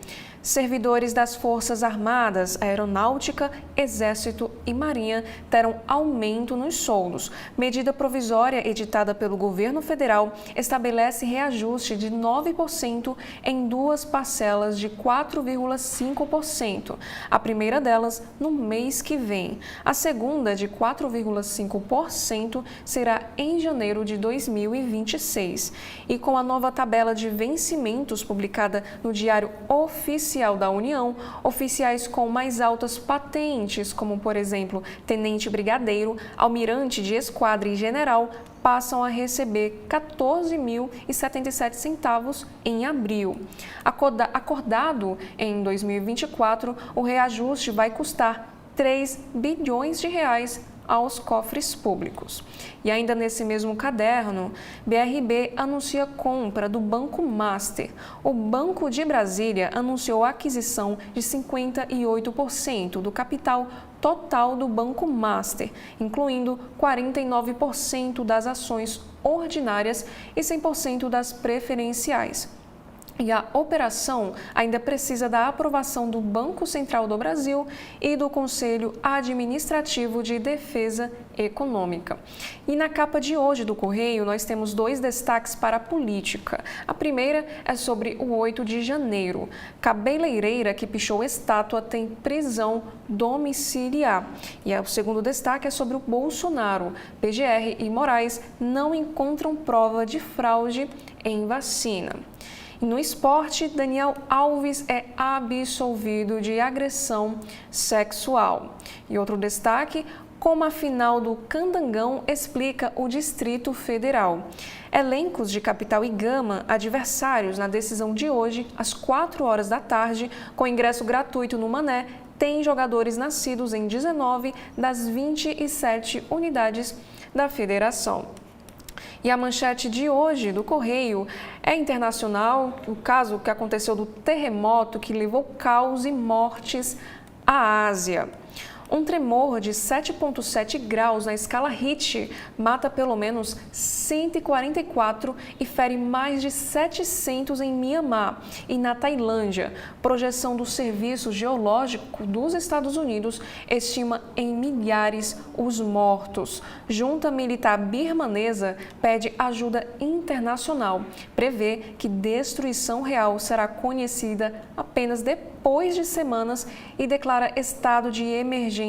Servidores das Forças Armadas, Aeronáutica, Exército e Marinha terão aumento nos soldos. Medida provisória editada pelo governo federal estabelece reajuste de 9% em duas parcelas de 4,5%. A primeira delas no mês que vem. A segunda, de 4,5%, será em janeiro de 2026. E com a nova tabela de vencimentos publicada no Diário Oficial da União, oficiais com mais altas patentes, como por exemplo, tenente brigadeiro, almirante de esquadra e general, passam a receber R$ 14.077 em abril. Acordado em 2024, o reajuste vai custar R$ 3 bilhões aos cofres públicos. E ainda nesse mesmo caderno, BRB anuncia compra do Banco Master. O Banco de Brasília anunciou a aquisição de 58% do capital total do Banco Master, incluindo 49% das ações ordinárias e 100% das preferenciais. E a operação ainda precisa da aprovação do Banco Central do Brasil e do Conselho Administrativo de Defesa Econômica. E na capa de hoje do Correio, nós temos dois destaques para a política. A primeira é sobre o 8 de janeiro. Cabeleireira que pichou estátua tem prisão domiciliar. E o segundo destaque é sobre o Bolsonaro. PGR e Moraes não encontram prova de fraude em vacina. No esporte, Daniel Alves é absolvido de agressão sexual. E outro destaque, como a final do Candangão explica o Distrito Federal. Elencos de Capital e Gama, adversários na decisão de hoje, às 4 horas da tarde, com ingresso gratuito no Mané, tem jogadores nascidos em 19 das 27 unidades da federação. E a manchete de hoje do Correio é internacional, o caso que aconteceu do terremoto que levou caos e mortes à Ásia. Um tremor de 7,7 graus na escala Richter mata pelo menos 144 e fere mais de 700 em Mianmar e na Tailândia. Projeção do Serviço Geológico dos Estados Unidos estima em milhares os mortos. Junta militar birmanesa pede ajuda internacional. Prevê que destruição real será conhecida apenas depois de semanas e declara estado de emergência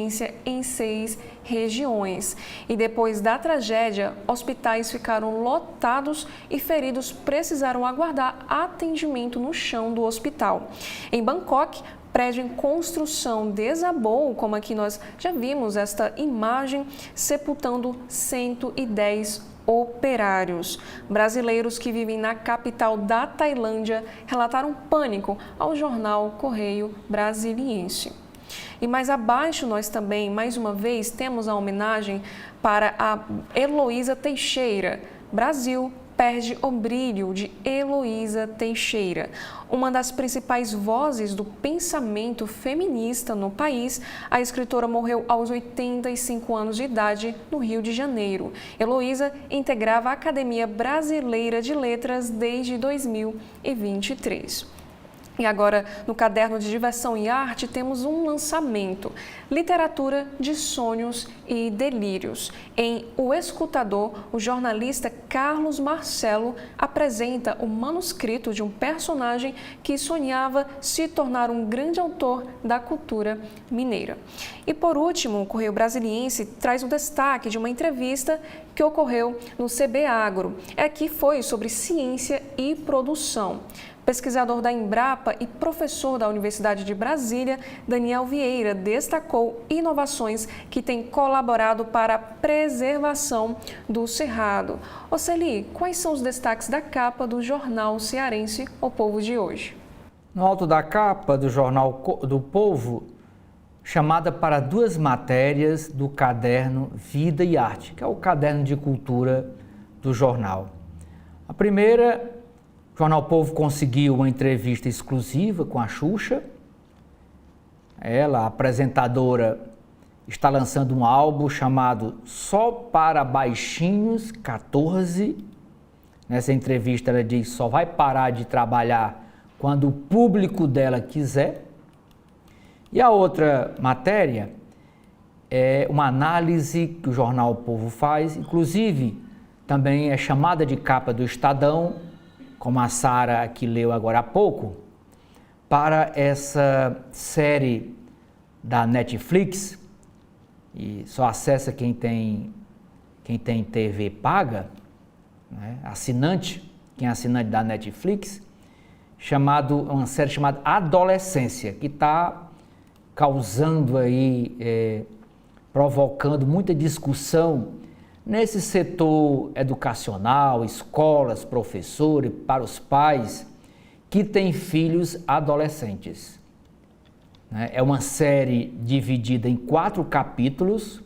em 6 regiões. E depois da tragédia, hospitais ficaram lotados e feridos precisaram aguardar atendimento no chão do hospital. Em Bangkok, prédio em construção desabou, como aqui nós já vimos esta imagem, sepultando 110 operários. Brasileiros que vivem na capital da Tailândia relataram pânico ao jornal Correio Brasiliense. E mais abaixo nós também, mais uma vez, temos a homenagem para a Heloísa Teixeira. Brasil perde o brilho de Heloísa Teixeira. Uma das principais vozes do pensamento feminista no país, a escritora morreu aos 85 anos de idade no Rio de Janeiro. Heloísa integrava a Academia Brasileira de Letras desde 2023. E agora, no caderno de diversão e arte, temos um lançamento, Literatura de Sonhos e Delírios. Em O Escutador, o jornalista Carlos Marcelo apresenta o manuscrito de um personagem que sonhava se tornar um grande autor da cultura mineira. E por último, o Correio Brasiliense traz um destaque de uma entrevista que ocorreu no CB Agro. Aqui foi sobre ciência e produção. Pesquisador da Embrapa e professor da Universidade de Brasília, Daniel Vieira destacou inovações que têm colaborado para a preservação do cerrado. Oceli, quais são os destaques da capa do jornal cearense O Povo de hoje? No alto da capa do Jornal do Povo, chamada para 2 matérias do caderno Vida e Arte, que é o caderno de cultura do jornal. A primeira, o Jornal Povo conseguiu uma entrevista exclusiva com a Xuxa. Ela, a apresentadora, está lançando um álbum chamado Só para Baixinhos 14. Nessa entrevista ela diz que só vai parar de trabalhar quando o público dela quiser. E a outra matéria é uma análise que o jornal O Povo faz, inclusive também é chamada de capa do Estadão, como a Sara aqui leu agora há pouco, para essa série da Netflix, e só acessa quem tem TV paga, né, assinante, quem é assinante da Netflix, uma série chamada Adolescência, que está causando aí, provocando muita discussão nesse setor educacional, escolas, professores, para os pais que têm filhos adolescentes. É uma série dividida em 4 capítulos,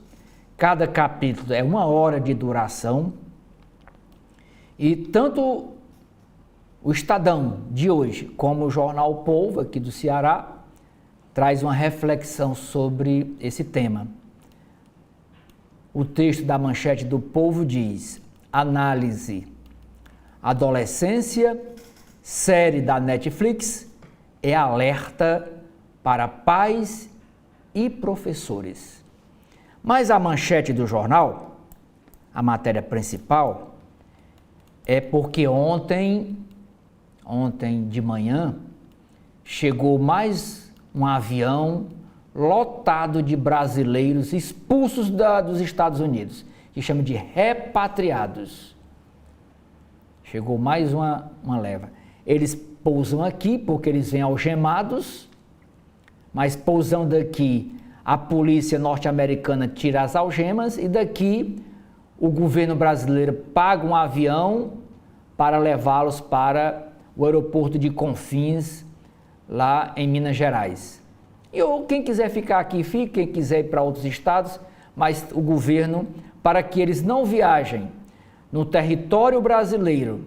cada capítulo é 1 hora de duração, e tanto o Estadão de hoje, como o jornal O Povo, aqui do Ceará, traz uma reflexão sobre esse tema. O texto da manchete do Povo diz: análise, adolescência, série da Netflix, é alerta para pais e professores. Mas a manchete do jornal, a matéria principal, é porque ontem de manhã, chegou mais um avião lotado de brasileiros expulsos dos Estados Unidos, que chama de repatriados. Chegou mais uma leva. Eles pousam aqui porque eles vêm algemados, mas pousando daqui, a polícia norte-americana tira as algemas e daqui o governo brasileiro paga um avião para levá-los para o aeroporto de Confins, lá em Minas Gerais. E quem quiser ficar aqui, fique, quem quiser ir para outros estados, mas o governo, para que eles não viajem no território brasileiro,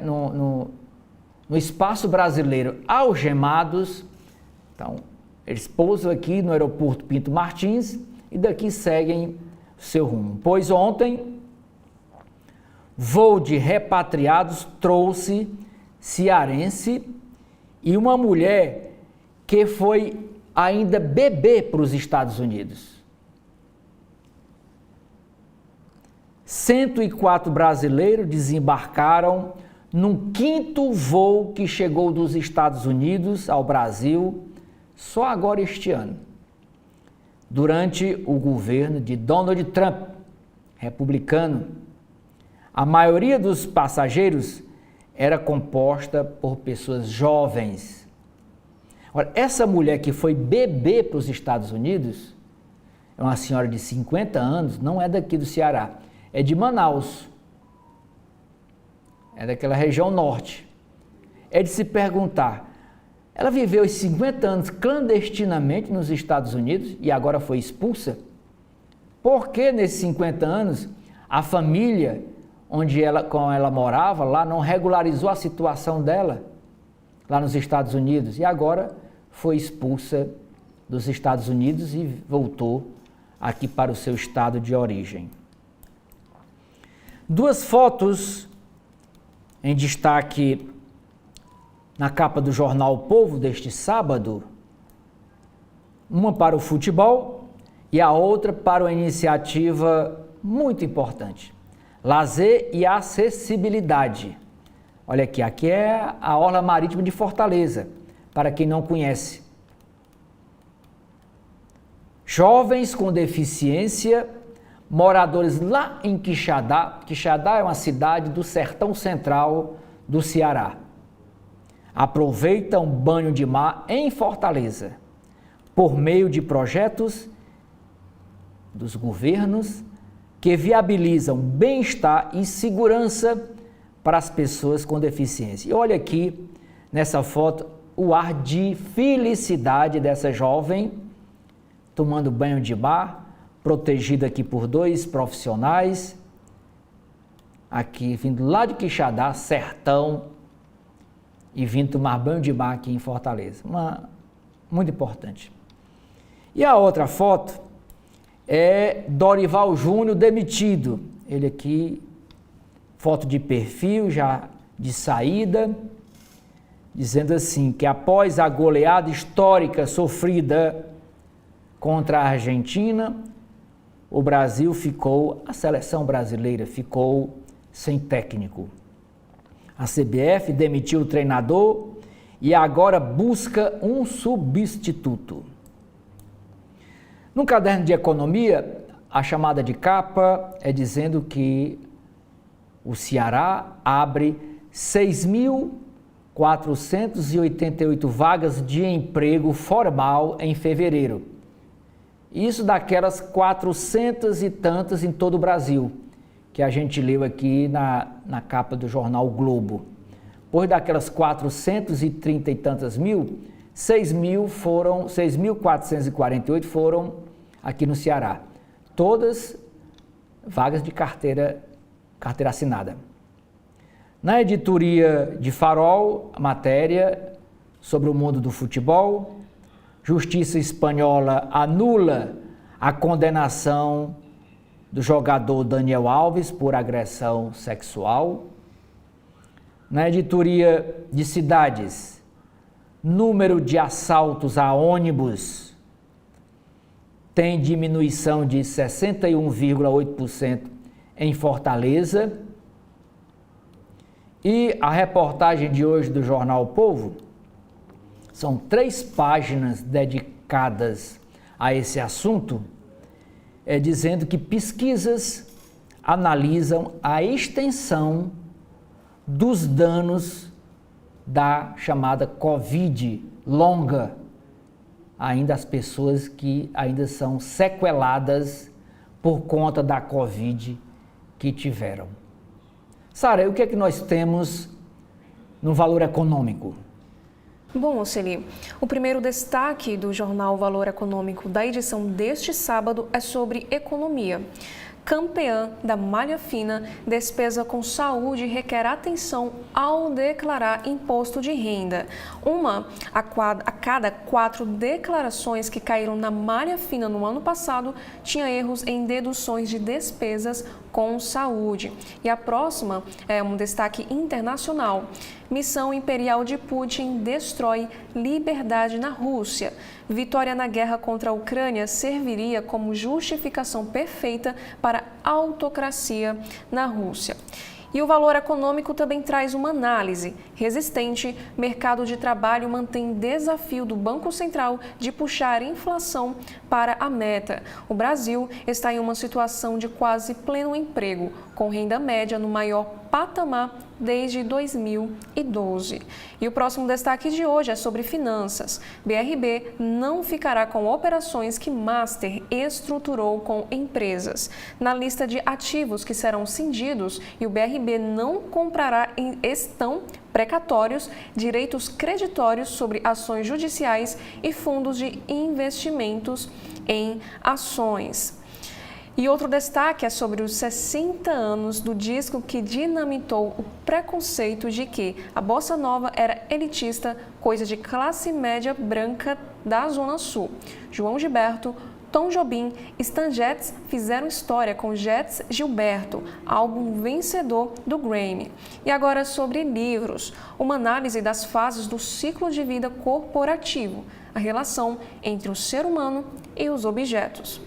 no espaço brasileiro, algemados, então, eles pousam aqui no aeroporto Pinto Martins e daqui seguem seu rumo. Pois ontem, voo de repatriados trouxe cearense e uma mulher que foi ainda bebê para os Estados Unidos. 104 brasileiros desembarcaram num 5º voo que chegou dos Estados Unidos ao Brasil só agora este ano, durante o governo de Donald Trump, republicano. A maioria dos passageiros era composta por pessoas jovens. Olha, essa mulher que foi bebê para os Estados Unidos, é uma senhora de 50 anos, não é daqui do Ceará, é de Manaus, é daquela região norte. É de se perguntar, ela viveu os 50 anos clandestinamente nos Estados Unidos e agora foi expulsa? Por que nesses 50 anos a família com ela morava lá não regularizou a situação dela lá nos Estados Unidos e agora foi expulsa dos Estados Unidos e voltou aqui para o seu estado de origem? 2 fotos em destaque na capa do jornal O Povo deste sábado, uma para o futebol e a outra para uma iniciativa muito importante, lazer e acessibilidade. Olha aqui é a Orla Marítima de Fortaleza, para quem não conhece. Jovens com deficiência, moradores lá em Quixadá. Quixadá é uma cidade do sertão central do Ceará. Aproveitam banho de mar em Fortaleza, por meio de projetos dos governos que viabilizam bem-estar e segurança para as pessoas com deficiência. E olha aqui, nessa foto, o ar de felicidade dessa jovem, tomando banho de mar, protegida aqui por 2 profissionais, aqui vindo lá de Quixadá, sertão, e vindo tomar banho de mar aqui em Fortaleza. Muito importante. E a outra foto é Dorival Júnior demitido. Ele aqui, foto de perfil, já de saída. dizendo assim, que após a goleada histórica sofrida contra a Argentina, a seleção brasileira ficou sem técnico. A CBF demitiu o treinador e agora busca um substituto. No caderno de economia, a chamada de capa é dizendo que o Ceará abre 6.488 vagas de emprego formal em fevereiro. Isso daquelas 400 e tantas em todo o Brasil, que a gente leu aqui na capa do jornal o Globo. Pois daquelas 430 e tantas mil, 6.448 foram aqui no Ceará. Todas vagas de carteira assinada. Na editoria de Farol, a matéria sobre o mundo do futebol, Justiça espanhola anula a condenação do jogador Daniel Alves por agressão sexual. Na editoria de cidades, número de assaltos a ônibus tem diminuição de 61,8% em Fortaleza. E a reportagem de hoje do jornal O Povo são 3 páginas dedicadas a esse assunto, dizendo que pesquisas analisam a extensão dos danos da chamada Covid longa, ainda as pessoas que ainda são sequeladas por conta da Covid que tiveram. Sara, o que é que nós temos no valor econômico? Bom, Oceli, o primeiro destaque do jornal Valor Econômico da edição deste sábado é sobre economia. Campeã da malha fina, despesa com saúde requer atenção ao declarar imposto de renda. Uma a cada 4 declarações que caíram na malha fina no ano passado tinha erros em deduções de despesas com saúde. E a próxima é um destaque internacional. Missão imperial de Putin destrói liberdade na Rússia. Vitória na guerra contra a Ucrânia serviria como justificação perfeita para a autocracia na Rússia. E o Valor Econômico também traz uma análise. Resistente, mercado de trabalho mantém desafio do Banco Central de puxar a inflação para a meta. O Brasil está em uma situação de quase pleno emprego, com renda média no maior patamar desde 2012. E o próximo destaque de hoje é sobre finanças. BRB não ficará com operações que Master estruturou com empresas. Na lista de ativos que serão cindidos, e o BRB não comprará estão precatórios, direitos creditórios sobre ações judiciais e fundos de investimentos em ações. E outro destaque é sobre os 60 anos do disco que dinamitou o preconceito de que a bossa nova era elitista, coisa de classe média branca da Zona Sul. João Gilberto, Tom Jobim e Stan Getz fizeram história com Getz Gilberto, álbum vencedor do Grammy. E agora sobre livros, uma análise das fases do ciclo de vida corporativo, a relação entre o ser humano e os objetos.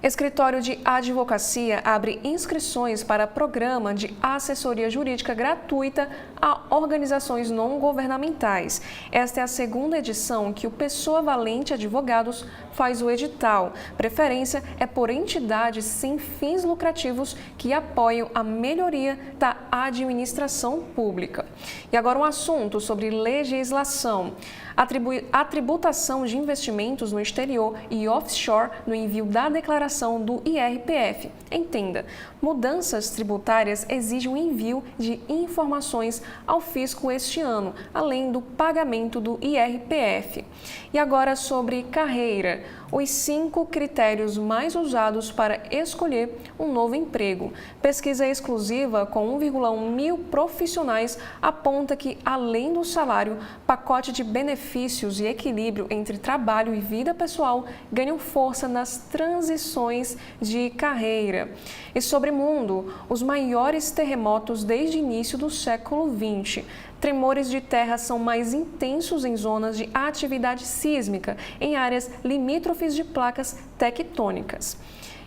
Escritório de Advocacia abre inscrições para programa de assessoria jurídica gratuita a organizações não governamentais. Esta é a segunda edição que o Pessoa Valente Advogados faz o edital. Preferência é por entidades sem fins lucrativos que apoiam a melhoria da administração pública. E agora um assunto sobre legislação. A tributação de investimentos no exterior e offshore no envio da declaração do IRPF. Entenda, mudanças tributárias exigem o envio de informações ao fisco este ano, além do pagamento do IRPF. E agora sobre carreira. Os 5 critérios mais usados para escolher um novo emprego. Pesquisa exclusiva com 1,1 mil profissionais aponta que, além do salário, pacote de benefícios e equilíbrio entre trabalho e vida pessoal ganham força nas transições de carreira. E sobre mundo, os maiores terremotos desde o início do século XX. Tremores de terra são mais intensos em zonas de atividade sísmica, em áreas limítrofes de placas tectônicas.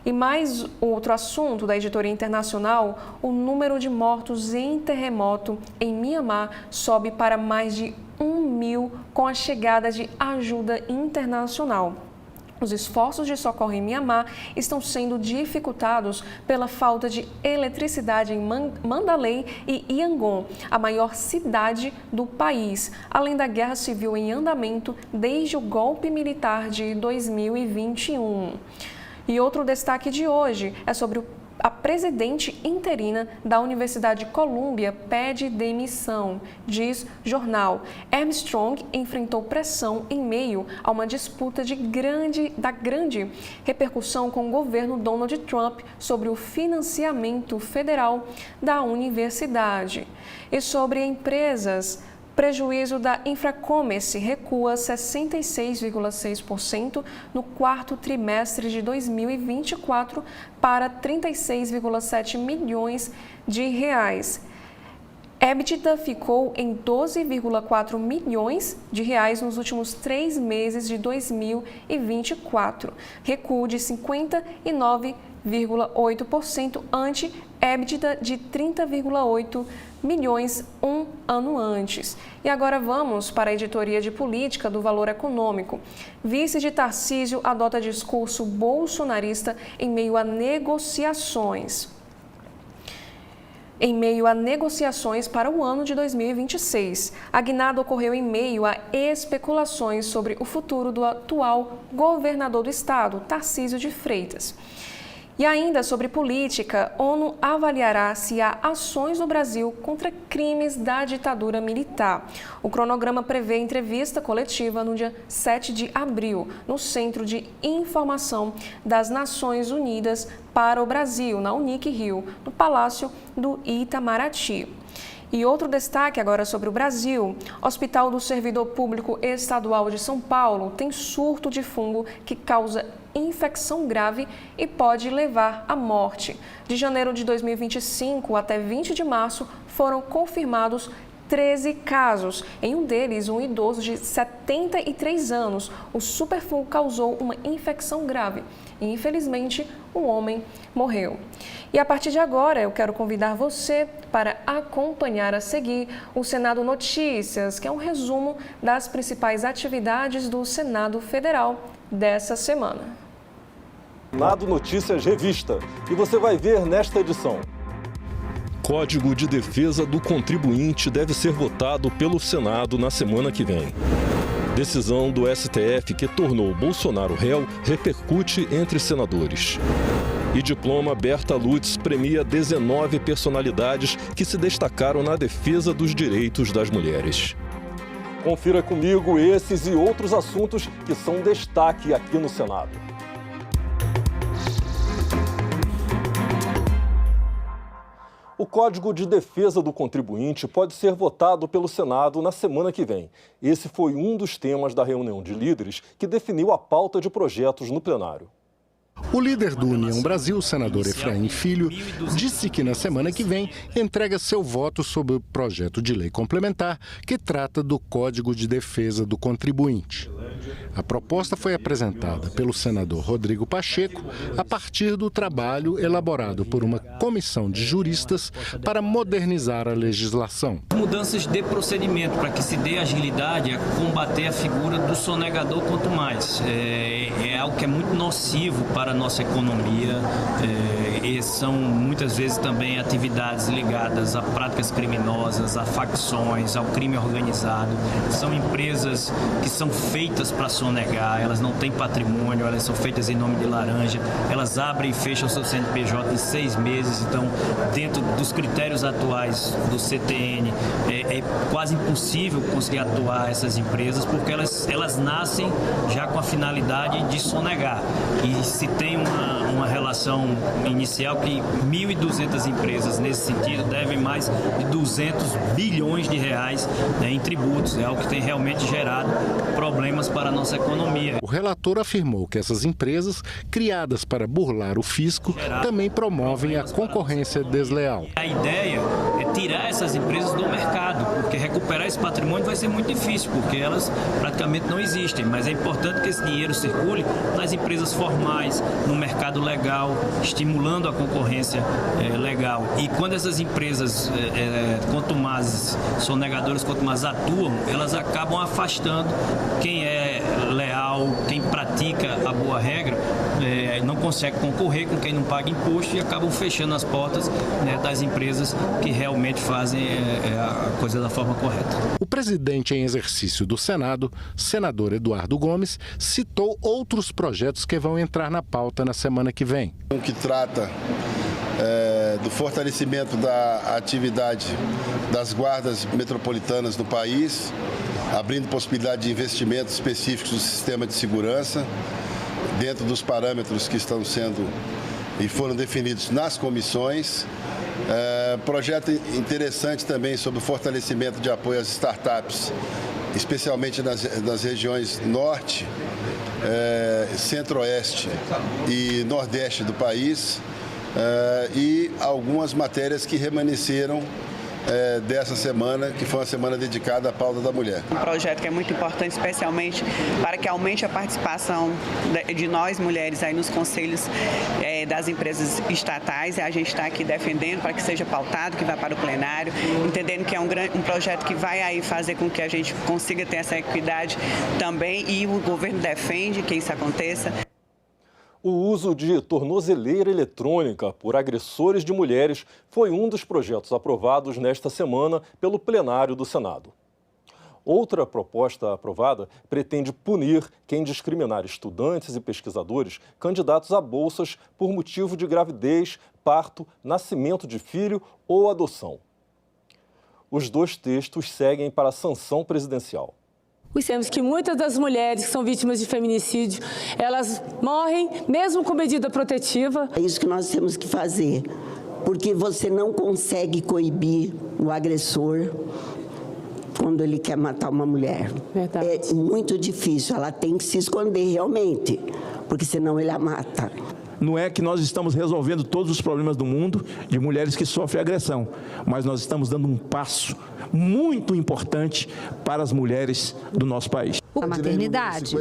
E mais outro assunto da editoria internacional, o número de mortos em terremoto em Mianmar sobe para mais de 1.000 com a chegada de ajuda internacional. Os esforços de socorro em Mianmar estão sendo dificultados pela falta de eletricidade em Mandalay e Yangon, a maior cidade do país, além da guerra civil em andamento desde o golpe militar de 2021. E outro destaque de hoje é sobre a presidente interina da Universidade de Colômbia pede demissão, diz jornal. Armstrong enfrentou pressão em meio a uma disputa da grande repercussão com o governo Donald Trump sobre o financiamento federal da universidade. E sobre empresas, prejuízo da Infracommerce recua 66,6% no quarto trimestre de 2024 para 36,7 milhões de reais. EBITDA ficou em 12,4 milhões de reais nos últimos 3 meses de 2024, recuo de 59,8% ante EBITDA de 30,8 milhões um ano antes. E agora vamos para a editoria de política do Valor Econômico. Vice de Tarcísio adota discurso bolsonarista em meio a negociações. Para o ano de 2026. A guinada ocorreu em meio a especulações sobre o futuro do atual governador do estado, Tarcísio de Freitas. E ainda sobre política, ONU avaliará se há ações no Brasil contra crimes da ditadura militar. O cronograma prevê entrevista coletiva no dia 7 de abril, no Centro de Informação das Nações Unidas para o Brasil, na Unic Rio, no Palácio do Itamaraty. E outro destaque agora sobre o Brasil. Hospital do Servidor Público Estadual de São Paulo tem surto de fungo que causa infecção grave e pode levar à morte. De janeiro de 2025 até 20 de março foram confirmados 13 casos. Em um deles, um idoso de 73 anos. O superfungo causou uma infecção grave e, infelizmente, o homem morreu. E a partir de agora, eu quero convidar você para acompanhar a seguir o Senado Notícias, que é um resumo das principais atividades do Senado Federal dessa semana. Senado Notícias Revista. E você vai ver nesta edição. Código de Defesa do Contribuinte deve ser votado pelo Senado na semana que vem. Decisão do STF que tornou Bolsonaro réu repercute entre senadores. E diploma Berta Lutz premia 19 personalidades que se destacaram na defesa dos direitos das mulheres. Confira comigo esses e outros assuntos que são destaque aqui no Senado. O Código de Defesa do Contribuinte pode ser votado pelo Senado na semana que vem. Esse foi um dos temas da reunião de líderes que definiu a pauta de projetos no plenário. O líder do União Brasil, senador Efraim Filho, disse que na semana que vem entrega seu voto sobre o projeto de lei complementar que trata do Código de Defesa do Contribuinte. A proposta foi apresentada pelo senador Rodrigo Pacheco a partir do trabalho elaborado por uma comissão de juristas para modernizar a legislação. Mudanças de procedimento para que se dê agilidade a combater a figura do sonegador quanto mais. É algo que é muito nocivo para a nossa economia e são muitas vezes também atividades ligadas a práticas criminosas, a facções, ao crime organizado. São empresas que são feitas para sonegar, elas não têm patrimônio, elas são feitas em nome de laranja, elas abrem e fecham seu CNPJ em 6 meses, então dentro dos critérios atuais do CTN é quase impossível conseguir atuar essas empresas porque elas nascem já com a finalidade de sonegar. E se tem uma relação inicial que 1.200 empresas nesse sentido devem mais de 200 bilhões de reais, né, em tributos. É algo que tem realmente gerado problemas para a nossa economia. O relator afirmou que essas empresas, criadas para burlar o fisco, também promovem a concorrência desleal. A ideia é tirar essas empresas do mercado, porque recuperar esse patrimônio vai ser muito difícil, porque elas praticamente não existem. Mas é importante que esse dinheiro circule nas empresas formais, no mercado legal, estimulando a concorrência legal. E quando essas empresas contumazes, sonegadoras contumazes atuam, elas acabam afastando quem é leal, quem pratica a boa regra, não consegue concorrer com quem não paga imposto e acabam fechando as portas, né, das empresas que realmente fazem a coisa da forma correta. O presidente em exercício do Senado, senador Eduardo Gomes, citou outros projetos que vão entrar na pauta na semana que vem. Um que trata do fortalecimento da atividade das guardas metropolitanas no país, abrindo possibilidade de investimentos específicos no sistema de segurança, dentro dos parâmetros que estão sendo e foram definidos nas comissões. Projeto interessante também sobre o fortalecimento de apoio às startups, especialmente nas regiões norte, centro-oeste e nordeste do país, e algumas matérias que remanesceram dessa semana, que foi uma semana dedicada à pauta da mulher. Um projeto que é muito importante, especialmente para que aumente a participação de nós mulheres aí nos conselhos das empresas estatais. A gente está aqui defendendo para que seja pautado, que vá para o plenário, entendendo que é um projeto que vai aí fazer com que a gente consiga ter essa equidade também, e o governo defende que isso aconteça. O uso de tornozeleira eletrônica por agressores de mulheres foi um dos projetos aprovados nesta semana pelo plenário do Senado. Outra proposta aprovada pretende punir quem discriminar estudantes e pesquisadores candidatos a bolsas por motivo de gravidez, parto, nascimento de filho ou adoção. Os dois textos seguem para a sanção presidencial. Temos que muitas das mulheres que são vítimas de feminicídio, elas morrem mesmo com medida protetiva. É isso que nós temos que fazer, porque você não consegue coibir o agressor quando ele quer matar uma mulher. Verdade. É muito difícil, ela tem que se esconder realmente, porque senão ele a mata. Não é que nós estamos resolvendo todos os problemas do mundo de mulheres que sofrem agressão, mas nós estamos dando um passo muito importante para as mulheres do nosso país. A maternidade.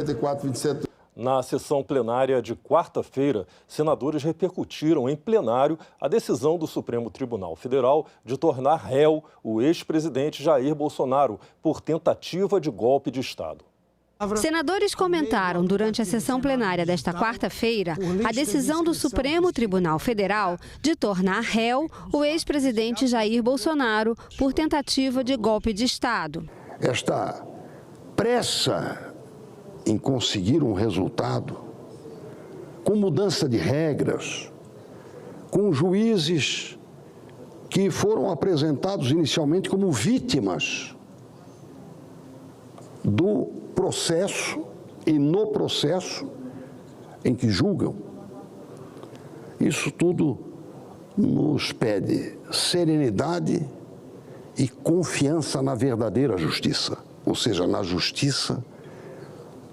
Na sessão plenária de quarta-feira, senadores repercutiram em plenário a decisão do Supremo Tribunal Federal de tornar réu o ex-presidente Jair Bolsonaro por tentativa de golpe de Estado. Senadores comentaram durante a sessão plenária desta quarta-feira a decisão do Supremo Tribunal Federal de tornar réu o ex-presidente Jair Bolsonaro por tentativa de golpe de Estado. Esta pressa em conseguir um resultado, com mudança de regras, com juízes que foram apresentados inicialmente como vítimas do processo e no processo em que julgam. Isso tudo nos pede serenidade e confiança na verdadeira justiça, ou seja, na justiça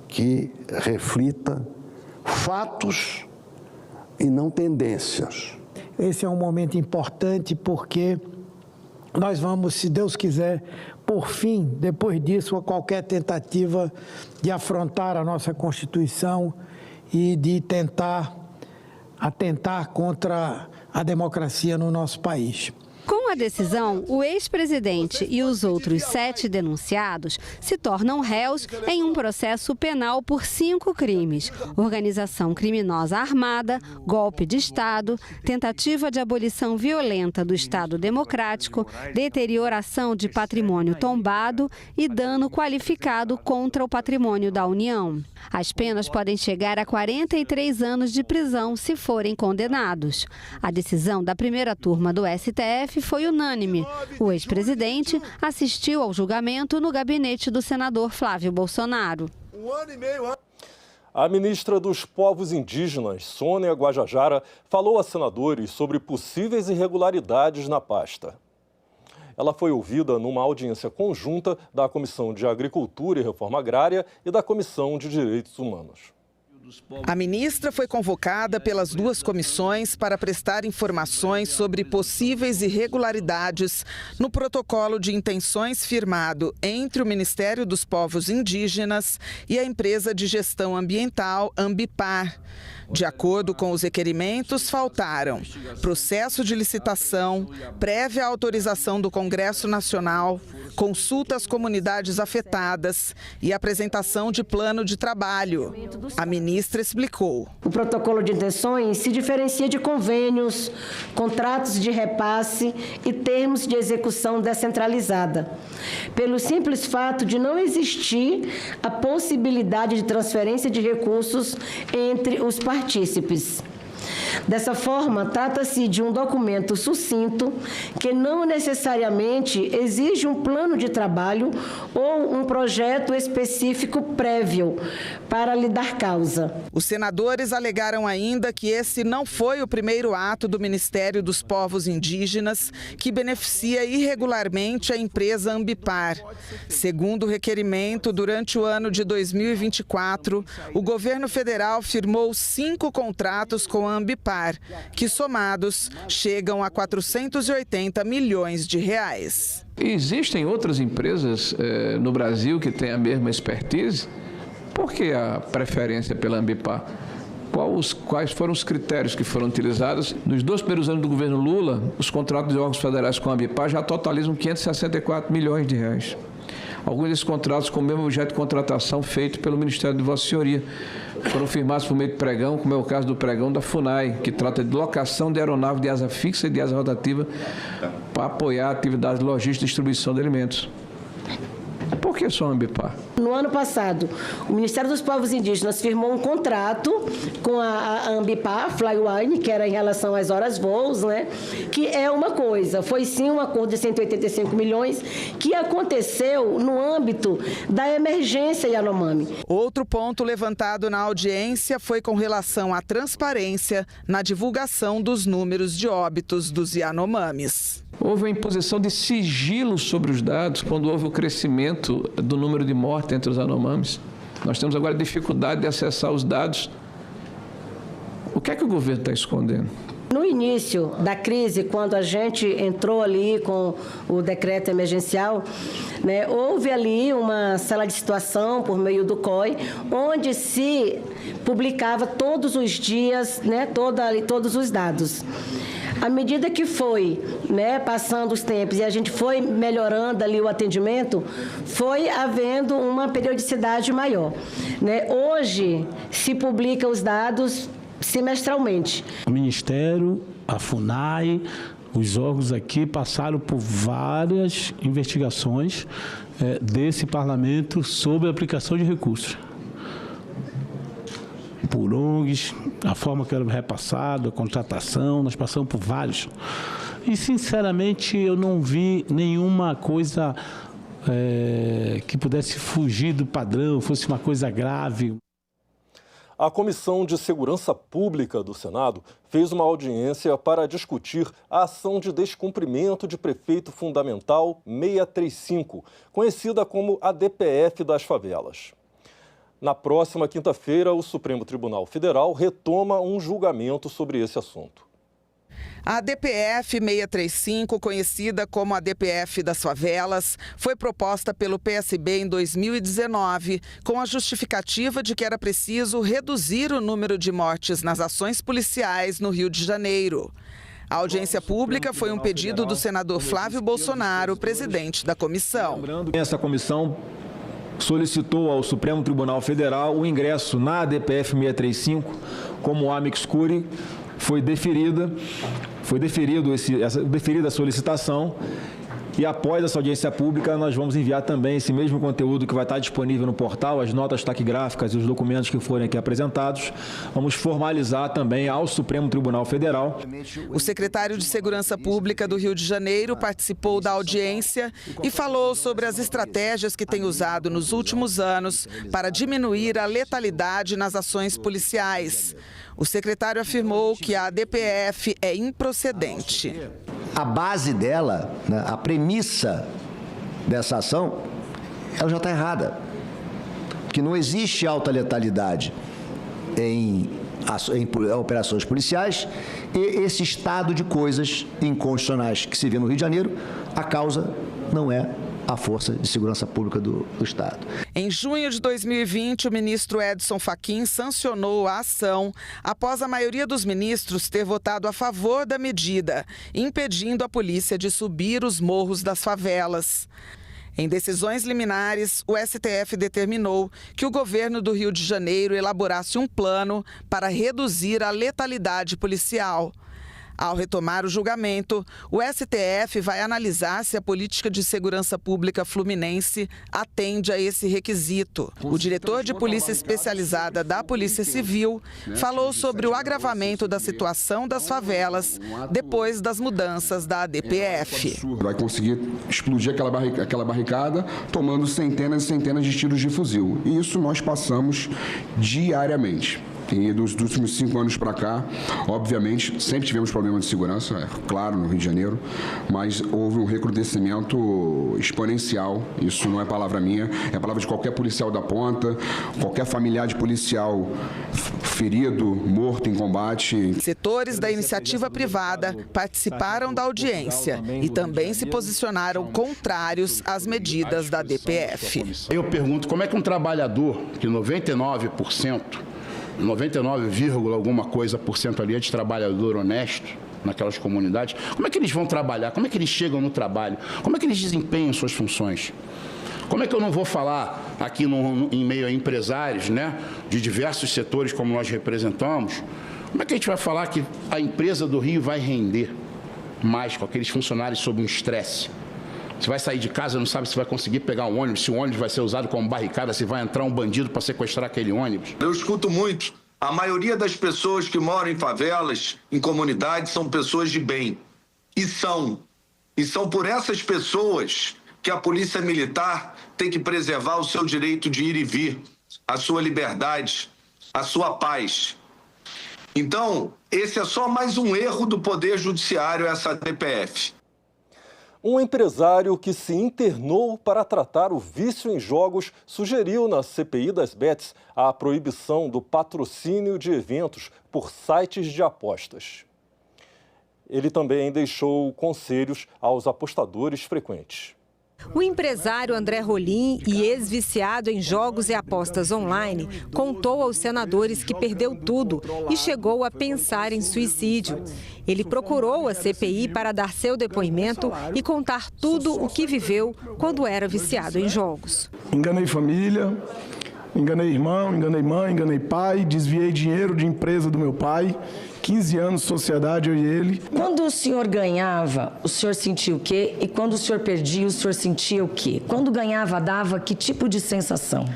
que reflita fatos e não tendências. Esse é um momento importante porque nós vamos, se Deus quiser, por fim, depois disso, a qualquer tentativa de afrontar a nossa Constituição e de atentar contra a democracia no nosso país. Com a decisão, o ex-presidente e os outros 7 denunciados se tornam réus em um processo penal por 5 crimes: organização criminosa armada, golpe de Estado, tentativa de abolição violenta do Estado Democrático, deterioração de patrimônio tombado e dano qualificado contra o patrimônio da União. As penas podem chegar a 43 anos de prisão se forem condenados. A decisão da primeira turma do STF foi unânime. O ex-presidente assistiu ao julgamento no gabinete do senador Flávio Bolsonaro. A ministra dos Povos Indígenas, Sônia Guajajara, falou a senadores sobre possíveis irregularidades na pasta. Ela foi ouvida numa audiência conjunta da Comissão de Agricultura e Reforma Agrária e da Comissão de Direitos Humanos. A ministra foi convocada pelas duas comissões para prestar informações sobre possíveis irregularidades no protocolo de intenções firmado entre o Ministério dos Povos Indígenas e a empresa de gestão ambiental Ambipar. De acordo com os requerimentos, faltaram processo de licitação, prévia autorização do Congresso Nacional, consulta às comunidades afetadas e apresentação de plano de trabalho. A ministra explicou. O protocolo de intenções se diferencia de convênios, contratos de repasse e termos de execução descentralizada, pelo simples fato de não existir a possibilidade de transferência de recursos entre os partícipes. Dessa forma, trata-se de um documento sucinto que não necessariamente exige um plano de trabalho ou um projeto específico prévio para lhe dar causa. Os senadores alegaram ainda que esse não foi o primeiro ato do Ministério dos Povos Indígenas que beneficia irregularmente a empresa Ambipar. Segundo o requerimento, durante o ano de 2024, o governo federal firmou 5 contratos com a Ambipar, que somados chegam a 480 milhões de reais. Existem outras empresas no Brasil que têm a mesma expertise? Por que a preferência pela Ambipar? Quais foram os critérios que foram utilizados? Nos 2 primeiros anos do governo Lula, os contratos de órgãos federais com a Ambipar já totalizam 564 milhões de reais. Alguns desses contratos com o mesmo objeto de contratação feito pelo Ministério de Vossa Senhoria foram firmados por meio de pregão, como é o caso do pregão da FUNAI, que trata de locação de aeronave de asa fixa e de asa rotativa para apoiar atividades logísticas e distribuição de alimentos. Por que só a Ambipar? No ano passado, o Ministério dos Povos Indígenas firmou um contrato com a Ambipar, Flywine, que era em relação às horas voos, né? Que é uma coisa. Foi sim um acordo de 185 milhões que aconteceu no âmbito da emergência Yanomami. Outro ponto levantado na audiência foi com relação à transparência na divulgação dos números de óbitos dos Yanomamis. Houve a imposição de sigilo sobre os dados quando houve o crescimento do número de mortes entre os Yanomamis. Nós temos agora dificuldade de acessar os dados. O que é que o governo está escondendo? No início da crise, quando a gente entrou ali com o decreto emergencial, né, houve ali uma sala de situação por meio do COI, onde se publicava todos os dias, né, todos os dados. À medida que foi, né, passando os tempos e a gente foi melhorando ali o atendimento, foi havendo uma periodicidade maior, né? Hoje se publica os dados semestralmente. O Ministério, a FUNAI, os órgãos aqui passaram por várias investigações desse parlamento sobre a aplicação de recursos. Por ONGs, a forma que era repassado, a contratação, nós passamos por vários. E, sinceramente, eu não vi nenhuma coisa que pudesse fugir do padrão, fosse uma coisa grave. A Comissão de Segurança Pública do Senado fez uma audiência para discutir a ação de descumprimento de prefeito fundamental 635, conhecida como a DPF das favelas. Na próxima quinta-feira, o Supremo Tribunal Federal retoma um julgamento sobre esse assunto. A DPF 635, conhecida como a DPF das favelas, foi proposta pelo PSB em 2019, com a justificativa de que era preciso reduzir o número de mortes nas ações policiais no Rio de Janeiro. A audiência pública foi um pedido do senador Flávio Bolsonaro, presidente da comissão. Essa comissão solicitou ao Supremo Tribunal Federal o ingresso na DPF 635 como amicus curiae. Foi deferida a solicitação E após essa audiência pública, nós vamos enviar também esse mesmo conteúdo que vai estar disponível no portal, as notas taquigráficas e os documentos que forem aqui apresentados. Vamos formalizar também ao Supremo Tribunal Federal. O secretário de Segurança Pública do Rio de Janeiro participou da audiência e falou sobre as estratégias que tem usado nos últimos anos para diminuir a letalidade nas ações policiais. O secretário afirmou que a DPF é improcedente. A base dela, né, a premissa dessa ação, ela já está errada. Que não existe alta letalidade em operações policiais e esse estado de coisas inconstitucionais que se vê no Rio de Janeiro, a causa não é a Força de Segurança Pública do Estado. Em junho de 2020, o ministro Edson Fachin sancionou a ação após a maioria dos ministros ter votado a favor da medida, impedindo a polícia de subir os morros das favelas. Em decisões liminares, o STF determinou que o governo do Rio de Janeiro elaborasse um plano para reduzir a letalidade policial. Ao retomar o julgamento, o STF vai analisar se a política de segurança pública fluminense atende a esse requisito. O diretor de Polícia Especializada da Polícia Civil falou sobre o agravamento da situação das favelas depois das mudanças da DPF. Vai conseguir explodir aquela barricada tomando centenas e centenas de tiros de fuzil. E isso nós passamos diariamente. E dos últimos 5 anos para cá, obviamente, sempre tivemos problemas de segurança, é claro, no Rio de Janeiro, mas houve um recrudescimento exponencial. Isso não é palavra minha, é palavra de qualquer policial da ponta, qualquer familiar de policial ferido, morto em combate. Setores da iniciativa privada participaram da audiência e também se posicionaram contrários às medidas da DPF. Eu pergunto, como é que um trabalhador, que 99, alguma coisa por cento ali é de trabalhador honesto naquelas comunidades, como é que eles vão trabalhar? Como é que eles chegam no trabalho? Como é que eles desempenham suas funções? Como é que eu não vou falar aqui em meio a empresários, né, de diversos setores como nós representamos, como é que a gente vai falar que a empresa do Rio vai render mais com aqueles funcionários sob um estresse? Você vai sair de casa, não sabe se vai conseguir pegar um ônibus, se o ônibus vai ser usado como barricada, se vai entrar um bandido para sequestrar aquele ônibus. Eu escuto muito. A maioria das pessoas que moram em favelas, em comunidades, são pessoas de bem. E são por essas pessoas que a Polícia Militar tem que preservar o seu direito de ir e vir, a sua liberdade, a sua paz. Então, esse é só mais um erro do Poder Judiciário, essa DPF. Um empresário que se internou para tratar o vício em jogos sugeriu na CPI das bets a proibição do patrocínio de eventos por sites de apostas. Ele também deixou conselhos aos apostadores frequentes. O empresário André Rolim, e ex-viciado em jogos e apostas online, contou aos senadores que perdeu tudo e chegou a pensar em suicídio. Ele procurou a CPI para dar seu depoimento e contar tudo o que viveu quando era viciado em jogos. Enganei família, enganei irmão, enganei mãe, enganei pai, desviei dinheiro de empresa do meu pai. 15 anos de sociedade, eu e ele. Quando o senhor ganhava, o senhor sentia o quê? E quando o senhor perdia, o senhor sentia o quê? Quando ganhava, dava que tipo de sensação?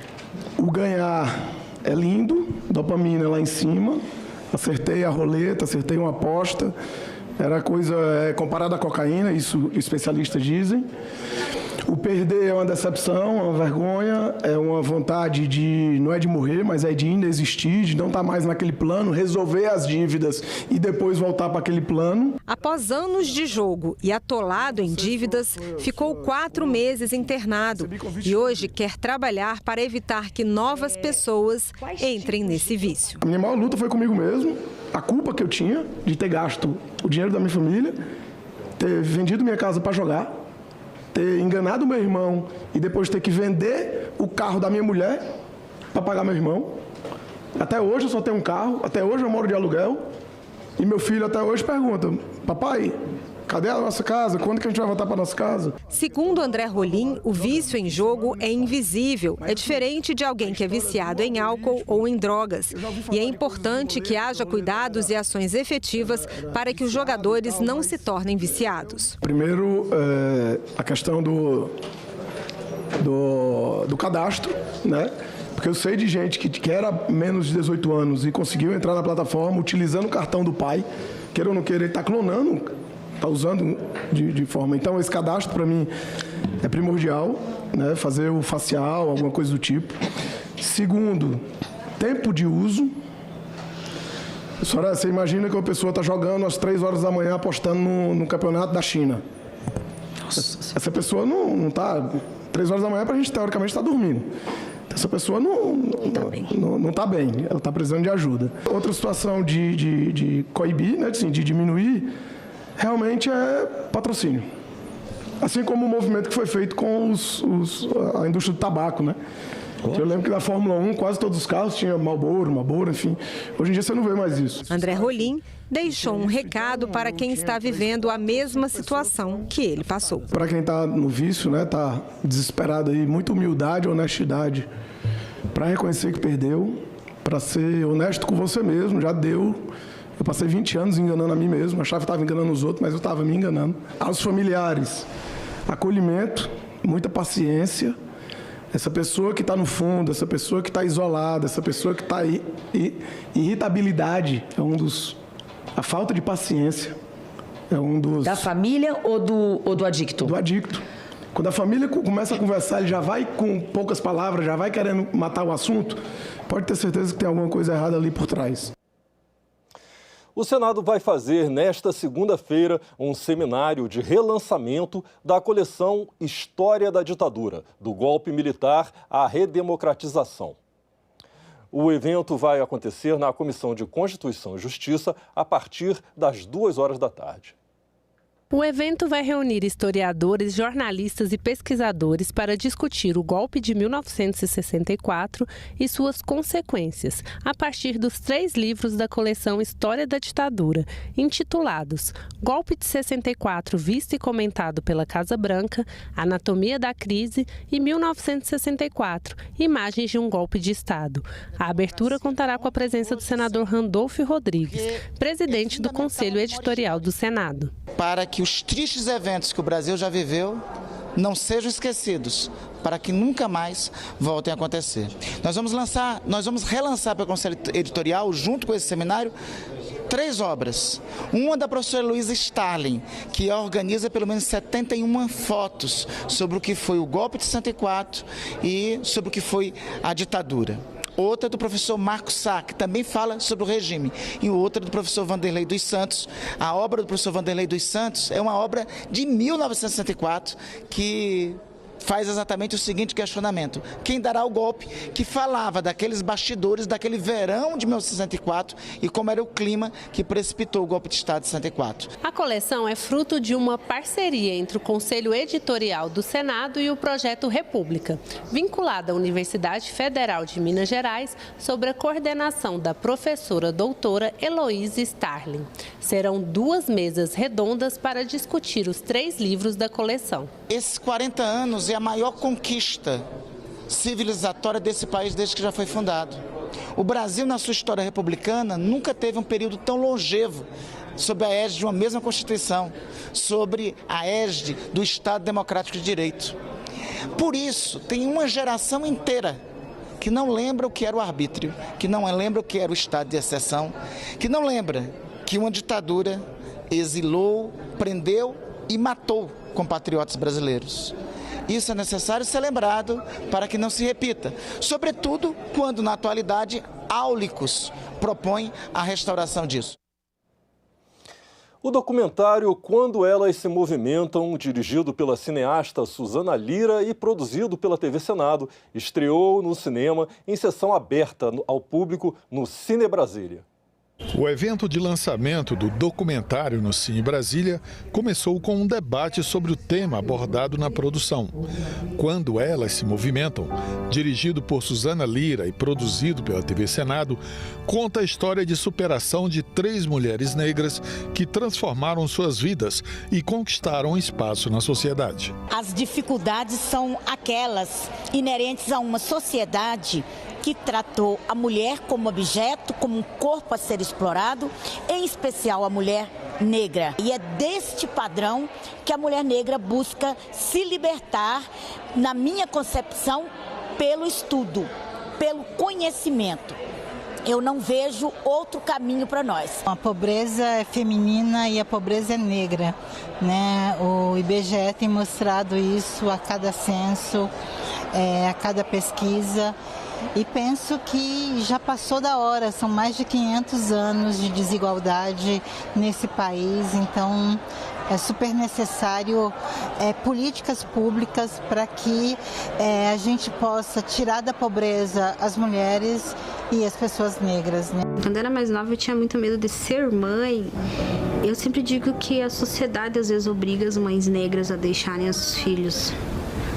O ganhar é lindo, dopamina lá em cima. Acertei a roleta, acertei uma aposta. Era coisa comparada à cocaína, isso especialistas dizem. O perder é uma decepção, uma vergonha, é uma vontade não é de morrer, mas é de inexistir, de não estar mais naquele plano, resolver as dívidas e depois voltar para aquele plano. Após anos de jogo e atolado em dívidas, ficou 4 meses internado e hoje quer trabalhar para evitar que novas pessoas entrem nesse vício. A minha maior luta foi comigo mesmo, a culpa que eu tinha de ter gasto o dinheiro da minha família, ter vendido minha casa para jogar, ter enganado meu irmão e depois ter que vender o carro da minha mulher para pagar meu irmão. Até hoje eu só tenho um carro, até hoje eu moro de aluguel. E meu filho até hoje pergunta, papai, cadê a nossa casa? Quando que a gente vai voltar para nossa casa? Segundo André Rolim, o vício em jogo é invisível. É diferente de alguém que é viciado em álcool ou em drogas. E é importante que haja cuidados e ações efetivas para que os jogadores não se tornem viciados. Primeiro, a questão do cadastro, né? Porque eu sei de gente que era menos de 18 anos e conseguiu entrar na plataforma utilizando o cartão do pai. Queira ou não queira, ele está clonando, está usando de forma... Então, esse cadastro, para mim, é primordial, né? Fazer o facial, alguma coisa do tipo. Segundo, tempo de uso. Você imagina que uma pessoa está jogando às 3 horas da manhã apostando no campeonato da China. Essa pessoa não está... 3 horas da manhã, para a gente, teoricamente, estar dormindo. Essa pessoa não está bem, ela está precisando de ajuda. Outra situação de coibir, né, de diminuir, realmente é patrocínio. Assim como o movimento que foi feito com a indústria do tabaco, né? Eu lembro que na Fórmula 1 quase todos os carros tinham Marlboro, enfim. Hoje em dia você não vê mais isso. André Rolim deixou um recado para quem está vivendo a mesma situação que ele passou. Para quem está no vício, né, está desesperado aí, muita humildade, honestidade, para reconhecer que perdeu, para ser honesto com você mesmo, já deu. Eu passei 20 anos enganando a mim mesmo, achava que estava enganando os outros, mas eu estava me enganando. Aos familiares, acolhimento, muita paciência. Essa pessoa que está no fundo, essa pessoa que está isolada, essa pessoa que está irritabilidade, é um dos... A falta de paciência é um dos... Da família ou do adicto? Do adicto. Quando a família começa a conversar, ele já vai com poucas palavras, já vai querendo matar o assunto, pode ter certeza que tem alguma coisa errada ali por trás. O Senado vai fazer, nesta segunda-feira, um seminário de relançamento da coleção História da Ditadura, do golpe militar à redemocratização. O evento vai acontecer na Comissão de Constituição e Justiça a partir das 2 horas da tarde. O evento vai reunir historiadores, jornalistas e pesquisadores para discutir o golpe de 1964 e suas consequências, a partir dos 3 livros da coleção História da Ditadura, intitulados Golpe de 64 visto e comentado pela Casa Branca, Anatomia da Crise e 1964, Imagens de um Golpe de Estado. A abertura contará com a presença do senador Randolfo Rodrigues, presidente do Conselho Editorial do Senado. Para que os tristes eventos que o Brasil já viveu não sejam esquecidos, para que nunca mais voltem a acontecer. Nós vamos relançar para o Conselho Editorial, junto com esse seminário, 3 obras. Uma da professora Luísa Starling, que organiza pelo menos 71 fotos sobre o que foi o golpe de 64 e sobre o que foi a ditadura. Outra do professor Marcos Sá, que também fala sobre o regime. E outra do professor Vanderlei dos Santos. A obra do professor Vanderlei dos Santos é uma obra de 1964 que faz exatamente o seguinte questionamento: quem dará o golpe? Que falava daqueles bastidores, daquele verão de 1964 e como era o clima que precipitou o golpe de Estado de 64. A coleção é fruto de uma parceria entre o Conselho Editorial do Senado e o Projeto República, vinculada à Universidade Federal de Minas Gerais, sob a coordenação da professora doutora Heloísa Starling. Serão 2 mesas redondas para discutir os 3 livros da coleção. Esses 40 anos é a maior conquista civilizatória desse país desde que já foi fundado. O Brasil, na sua história republicana, nunca teve um período tão longevo sob a égide de uma mesma Constituição, sobre a égide do Estado Democrático de Direito. Por isso, tem uma geração inteira que não lembra o que era o arbítrio, que não lembra o que era o estado de exceção, que não lembra que uma ditadura exilou, prendeu e matou compatriotas brasileiros. Isso é necessário ser lembrado para que não se repita, sobretudo quando, na atualidade, Áulicos propõe a restauração disso. O documentário Quando Elas Se Movimentam, dirigido pela cineasta Suzana Lira e produzido pela TV Senado, estreou no cinema em sessão aberta ao público no Cine Brasília. O evento de lançamento do documentário no Cine Brasília começou com um debate sobre o tema abordado na produção. Quando Elas se Movimentam, dirigido por Suzana Lira e produzido pela TV Senado, conta a história de superação de 3 mulheres negras que transformaram suas vidas e conquistaram espaço na sociedade. As dificuldades são aquelas inerentes a uma sociedade que tratou a mulher como objeto, como um corpo a ser explorado, em especial a mulher negra. E é deste padrão que a mulher negra busca se libertar, na minha concepção, pelo estudo, pelo conhecimento. Eu não vejo outro caminho para nós. A pobreza é feminina e a pobreza é negra, né? O IBGE tem mostrado isso a cada censo, a cada pesquisa. E penso que já passou da hora, são mais de 500 anos de desigualdade nesse país, então é super necessário políticas públicas para que a gente possa tirar da pobreza as mulheres e as pessoas negras, né? Quando eu era mais nova eu tinha muito medo de ser mãe. Eu sempre digo que a sociedade às vezes obriga as mães negras a deixarem os filhos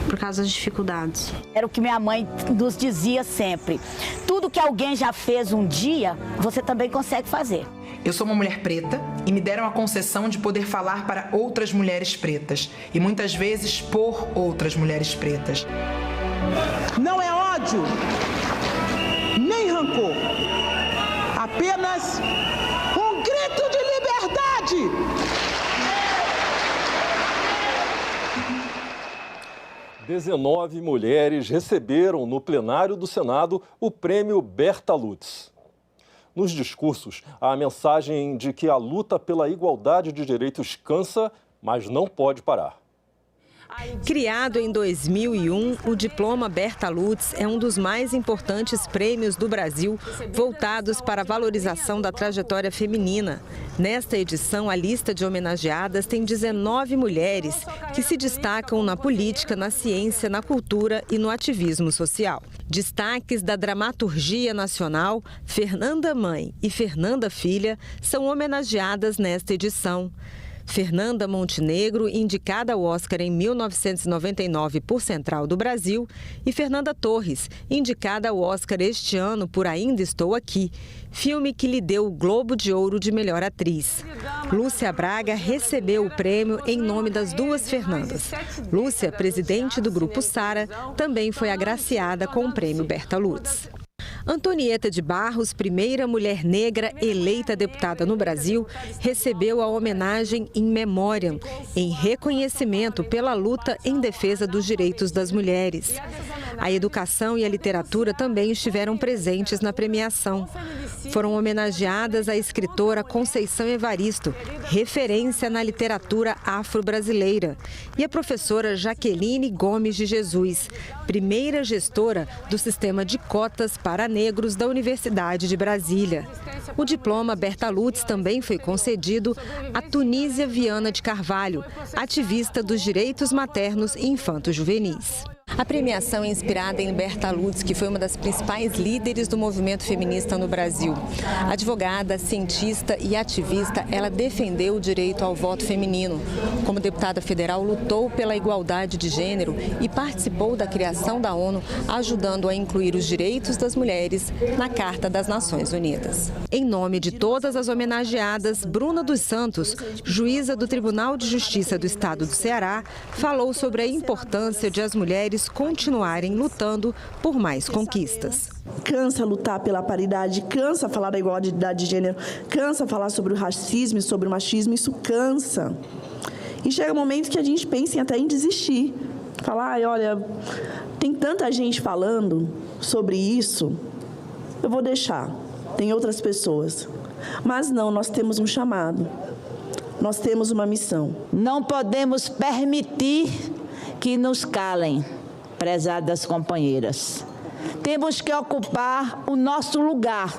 por causa das dificuldades. Era o que minha mãe nos dizia sempre. Tudo que alguém já fez um dia, você também consegue fazer. Eu sou uma mulher preta e me deram a concessão de poder falar para outras mulheres pretas e muitas vezes por outras mulheres pretas. Não é ódio, nem rancor, apenas um grito de liberdade. 19 mulheres receberam no plenário do Senado o prêmio Berta Lutz. Nos discursos, há a mensagem de que a luta pela igualdade de direitos cansa, mas não pode parar. Criado em 2001, o diploma Berta Lutz é um dos mais importantes prêmios do Brasil voltados para a valorização da trajetória feminina. Nesta edição, a lista de homenageadas tem 19 mulheres que se destacam na política, na ciência, na cultura e no ativismo social. Destaques da dramaturgia nacional, Fernanda Mãe e Fernanda Filha são homenageadas nesta edição. Fernanda Montenegro, indicada ao Oscar em 1999 por Central do Brasil, e Fernanda Torres, indicada ao Oscar este ano por Ainda Estou Aqui, filme que lhe deu o Globo de Ouro de Melhor Atriz. Lúcia Braga recebeu o prêmio em nome das duas Fernandas. Lúcia, presidente do Grupo Sara, também foi agraciada com o prêmio Berta Lutz. Antonieta de Barros, primeira mulher negra eleita deputada no Brasil, recebeu a homenagem in memoriam, em reconhecimento pela luta em defesa dos direitos das mulheres. A educação e a literatura também estiveram presentes na premiação. Foram homenageadas a escritora Conceição Evaristo, referência na literatura afro-brasileira, e a professora Jaqueline Gomes de Jesus, primeira gestora do sistema de cotas para negros da Universidade de Brasília. O diploma Berta Lutz também foi concedido a Tunísia Viana de Carvalho, ativista dos direitos maternos e infanto-juvenis. A premiação é inspirada em Berta Lutz, que foi uma das principais líderes do movimento feminista no Brasil. Advogada, cientista e ativista, ela defendeu o direito ao voto feminino. Como deputada federal, lutou pela igualdade de gênero e participou da criação da ONU, ajudando a incluir os direitos das mulheres na Carta das Nações Unidas. Em nome de todas as homenageadas, Bruna dos Santos, juíza do Tribunal de Justiça do Estado do Ceará, falou sobre a importância de as mulheres continuarem lutando por mais conquistas. Cansa lutar pela paridade, cansa falar da igualdade de gênero, cansa falar sobre o racismo e sobre o machismo, isso cansa. E chega um momento que a gente pensa até em desistir. Falar, olha, tem tanta gente falando sobre isso, eu vou deixar, tem outras pessoas. Mas não, nós temos um chamado, nós temos uma missão. Não podemos permitir que nos calem, prezadas companheiras. Temos que ocupar o nosso lugar,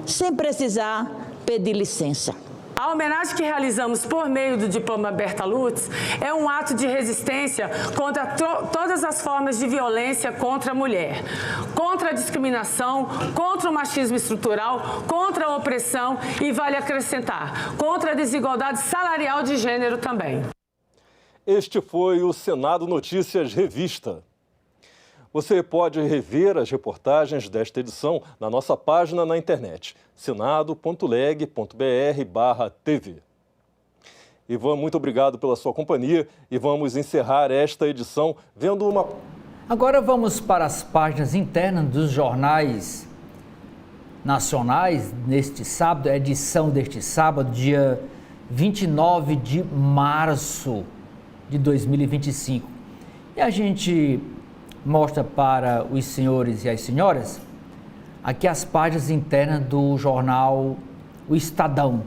sem precisar pedir licença. A homenagem que realizamos por meio do diploma Berta Lutz é um ato de resistência contra todas as formas de violência contra a mulher, contra a discriminação, contra o machismo estrutural, contra a opressão e, vale acrescentar, contra a desigualdade salarial de gênero também. Este foi o Senado Notícias Revista. Você pode rever as reportagens desta edição na nossa página na internet, senado.leg.br/tv. Ivan, muito obrigado pela sua companhia e vamos encerrar esta edição vendo uma... Agora vamos para as páginas internas dos jornais nacionais neste sábado, a edição deste sábado, dia 29 de março de 2025. E a gente mostra para os senhores e as senhoras aqui as páginas internas do jornal O Estadão,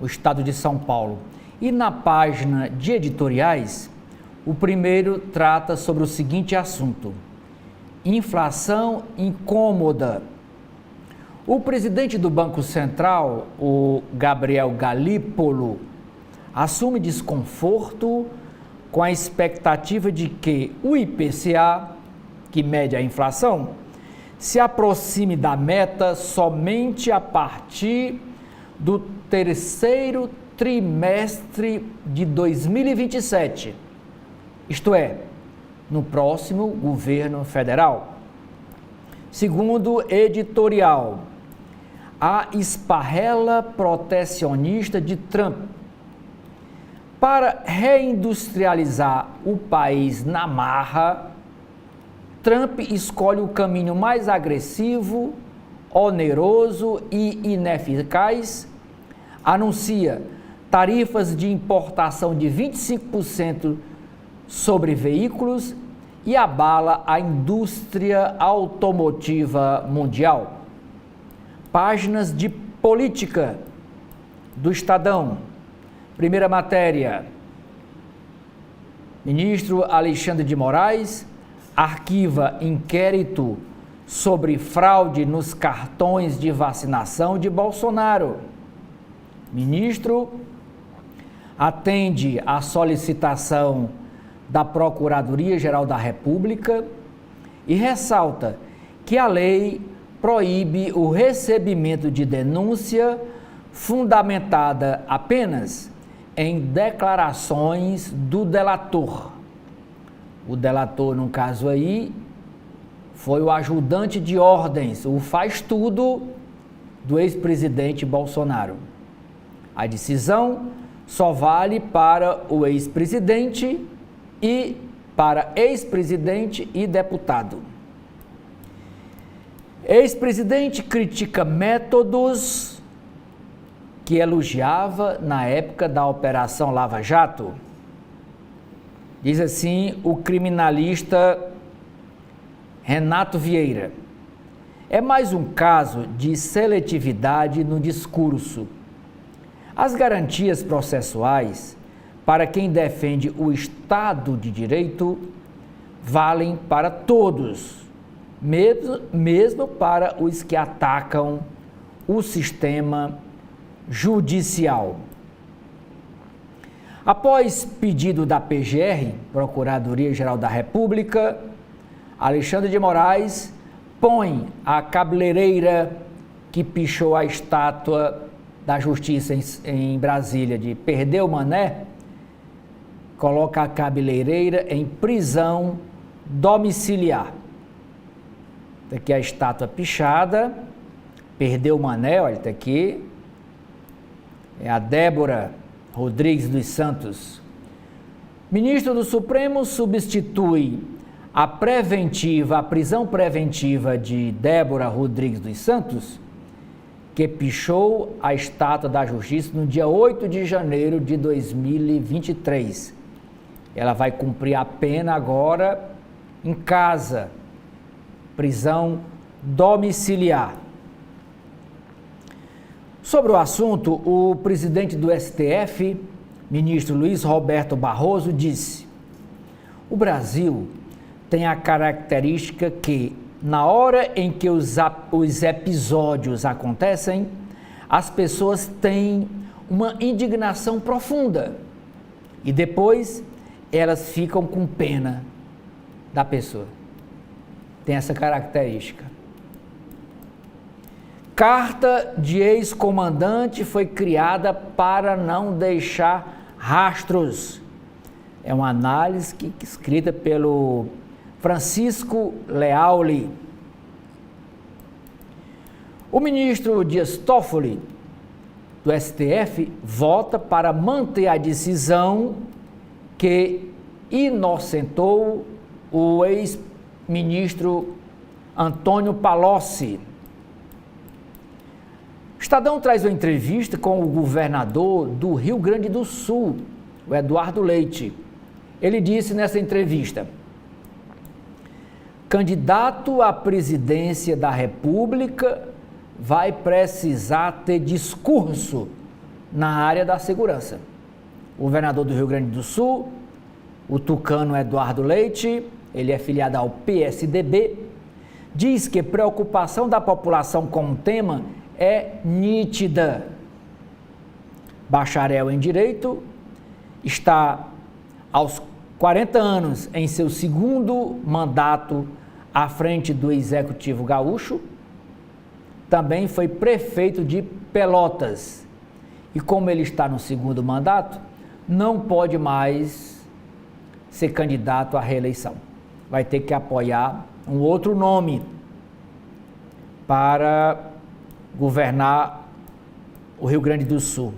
o Estado de São Paulo. E na página de editoriais, o primeiro trata sobre o seguinte assunto: inflação incômoda. O presidente do Banco Central, o Gabriel Galípolo, assume desconforto com a expectativa de que o IPCA, que mede a inflação, se aproxime da meta somente a partir do terceiro trimestre de 2027, isto é, no próximo governo federal. Segundo editorial, a esparrela protecionista de Trump. Para reindustrializar o país na marra, Trump escolhe o caminho mais agressivo, oneroso e ineficaz, anuncia tarifas de importação de 25% sobre veículos e abala a indústria automotiva mundial. Páginas de política do Estadão. Primeira matéria: ministro Alexandre de Moraes arquiva inquérito sobre fraude nos cartões de vacinação de Bolsonaro. Ministro atende à solicitação da Procuradoria-Geral da República e ressalta que a lei proíbe o recebimento de denúncia fundamentada apenas em declarações do delator. O delator, no caso aí, foi o ajudante de ordens, o faz-tudo do ex-presidente Bolsonaro. A decisão só vale para o ex-presidente e para ex-presidente e deputado. Ex-presidente critica métodos que elogiava na época da Operação Lava Jato. Diz assim o criminalista Renato Vieira: é mais um caso de seletividade no discurso. As garantias processuais para quem defende o Estado de Direito valem para todos, mesmo para os que atacam o sistema judicial. Após pedido da PGR, Procuradoria-Geral da República, Alexandre de Moraes põe a cabeleireira que pichou a estátua da Justiça em Brasília de Perdeu Mané, coloca a cabeleireira em prisão domiciliar. Está aqui a estátua pichada, Perdeu Mané, olha, está aqui. É a Débora Rodrigues dos Santos. Ministro do Supremo substitui a prisão preventiva de Débora Rodrigues dos Santos, que pichou a estátua da Justiça no dia 8 de janeiro de 2023. Ela vai cumprir a pena agora em casa, prisão domiciliar. Sobre o assunto, o presidente do STF, ministro Luiz Roberto Barroso, disse: o Brasil tem a característica que, na hora em que os episódios acontecem, as pessoas têm uma indignação profunda. E depois elas ficam com pena da pessoa. Tem essa característica. Carta de ex-comandante foi criada para não deixar rastros. É uma análise escrita pelo Francisco Leauli. O ministro Dias Toffoli, do STF, vota para manter a decisão que inocentou o ex-ministro Antônio Palocci. O Estadão traz uma entrevista com o governador do Rio Grande do Sul, o Eduardo Leite. Ele disse nessa entrevista: candidato à presidência da República vai precisar ter discurso na área da segurança. O governador do Rio Grande do Sul, o tucano Eduardo Leite, ele é filiado ao PSDB, diz que a preocupação da população com o tema é nítida. Bacharel em Direito, está aos 40 anos em seu segundo mandato à frente do Executivo Gaúcho, também foi prefeito de Pelotas. E como ele está no segundo mandato, não pode mais ser candidato à reeleição. Vai ter que apoiar um outro nome para governar o Rio Grande do Sul.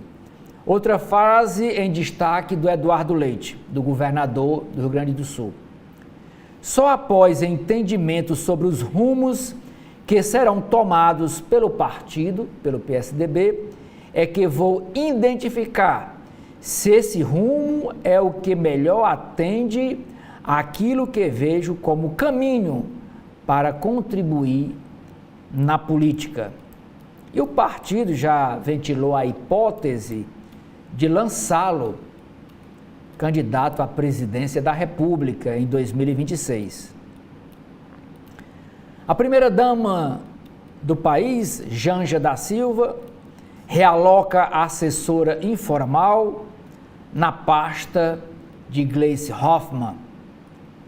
Outra frase em destaque do Eduardo Leite, do governador do Rio Grande do Sul. Só após entendimento sobre os rumos que serão tomados pelo partido, pelo PSDB, é que vou identificar se esse rumo é o que melhor atende àquilo que vejo como caminho para contribuir na política. E o partido já ventilou a hipótese de lançá-lo candidato à presidência da República em 2026. A primeira-dama do país, Janja da Silva, realoca a assessora informal na pasta de Gleisi Hoffmann.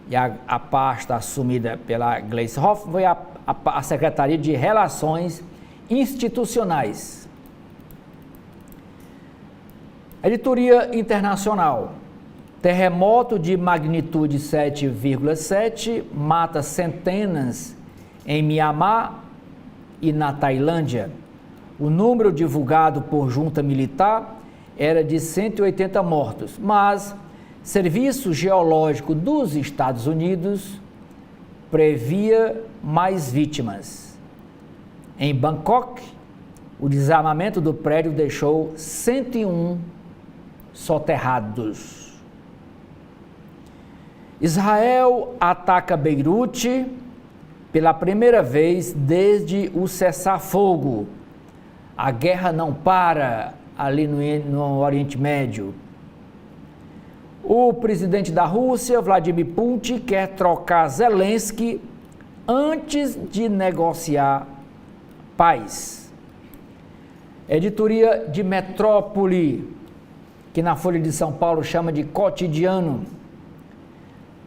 E a pasta assumida pela Gleisi Hoffmann foi a Secretaria de Relações Institucionais. Editoria internacional. Terremoto de magnitude 7,7 mata centenas em Mianmar e na Tailândia. O número divulgado por junta militar era de 180 mortos, mas Serviço Geológico dos Estados Unidos previa mais vítimas. Em Bangkok, o desarmamento do prédio deixou 101 soterrados. Israel ataca Beirute pela primeira vez desde o cessar-fogo. A guerra não para ali no Oriente Médio. O presidente da Rússia, Vladimir Putin, quer trocar Zelensky antes de negociar paz. Editoria de Metrópole, que na Folha de São Paulo chama de Cotidiano.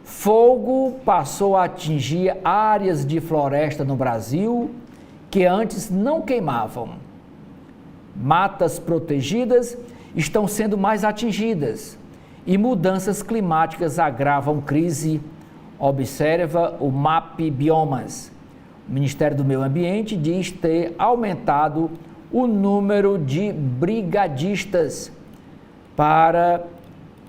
Fogo passou a atingir áreas de floresta no Brasil que antes não queimavam. Matas protegidas estão sendo mais atingidas e mudanças climáticas agravam crise, observa o MAP Biomas. O Ministério do Meio Ambiente diz ter aumentado o número de brigadistas para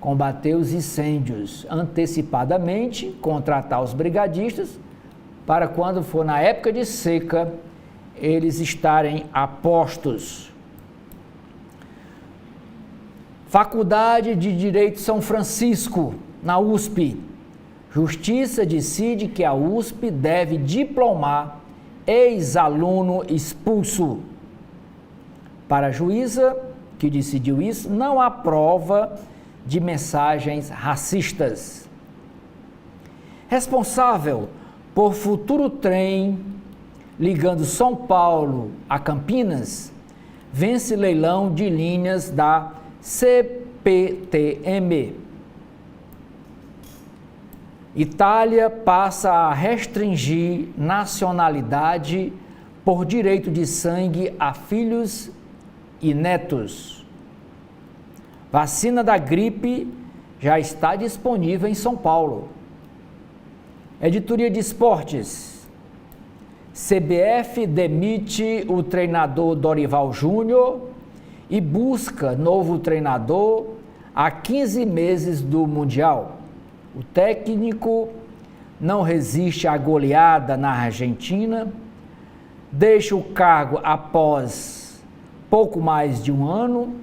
combater os incêndios, antecipadamente contratar os brigadistas para quando for na época de seca eles estarem a postos. Faculdade de Direito São Francisco, na USP. Justiça decide que a USP deve diplomar ex-aluno expulso. Para a juíza que decidiu isso, não há prova de mensagens racistas. Responsável por futuro trem ligando São Paulo a Campinas, vence leilão de linhas da CPTM. Itália passa a restringir nacionalidade por direito de sangue a filhos e netos. Vacina da gripe já está disponível em São Paulo. Editoria de esportes. CBF demite o treinador Dorival Júnior e busca novo treinador a 15 meses do Mundial. O técnico não resiste à goleada na Argentina, deixa o cargo após pouco mais de um ano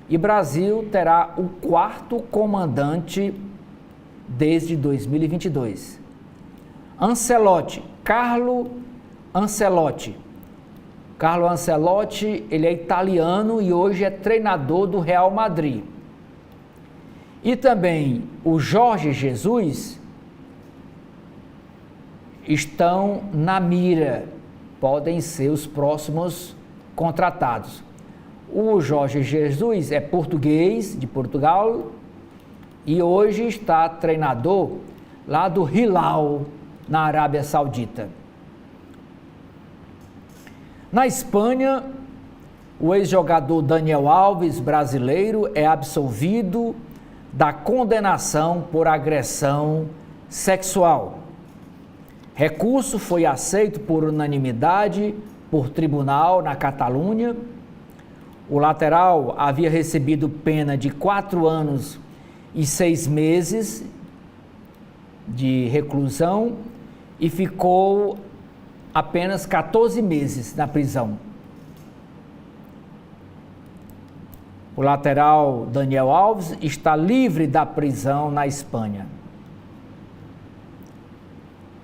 e Brasil terá o 4º comandante desde 2022. Carlo Ancelotti, ele é italiano e hoje é treinador do Real Madrid. E também o Jorge Jesus estão na mira, podem ser os próximos contratados. O Jorge Jesus é português, de Portugal, e hoje está treinador lá do Hilal, na Arábia Saudita. Na Espanha, o ex-jogador Daniel Alves, brasileiro, é absolvido da condenação por agressão sexual. Recurso foi aceito por unanimidade por tribunal na Catalunha. O lateral havia recebido pena de 4 anos e 6 meses de reclusão e ficou apenas 14 meses na prisão. O lateral Daniel Alves está livre da prisão na Espanha.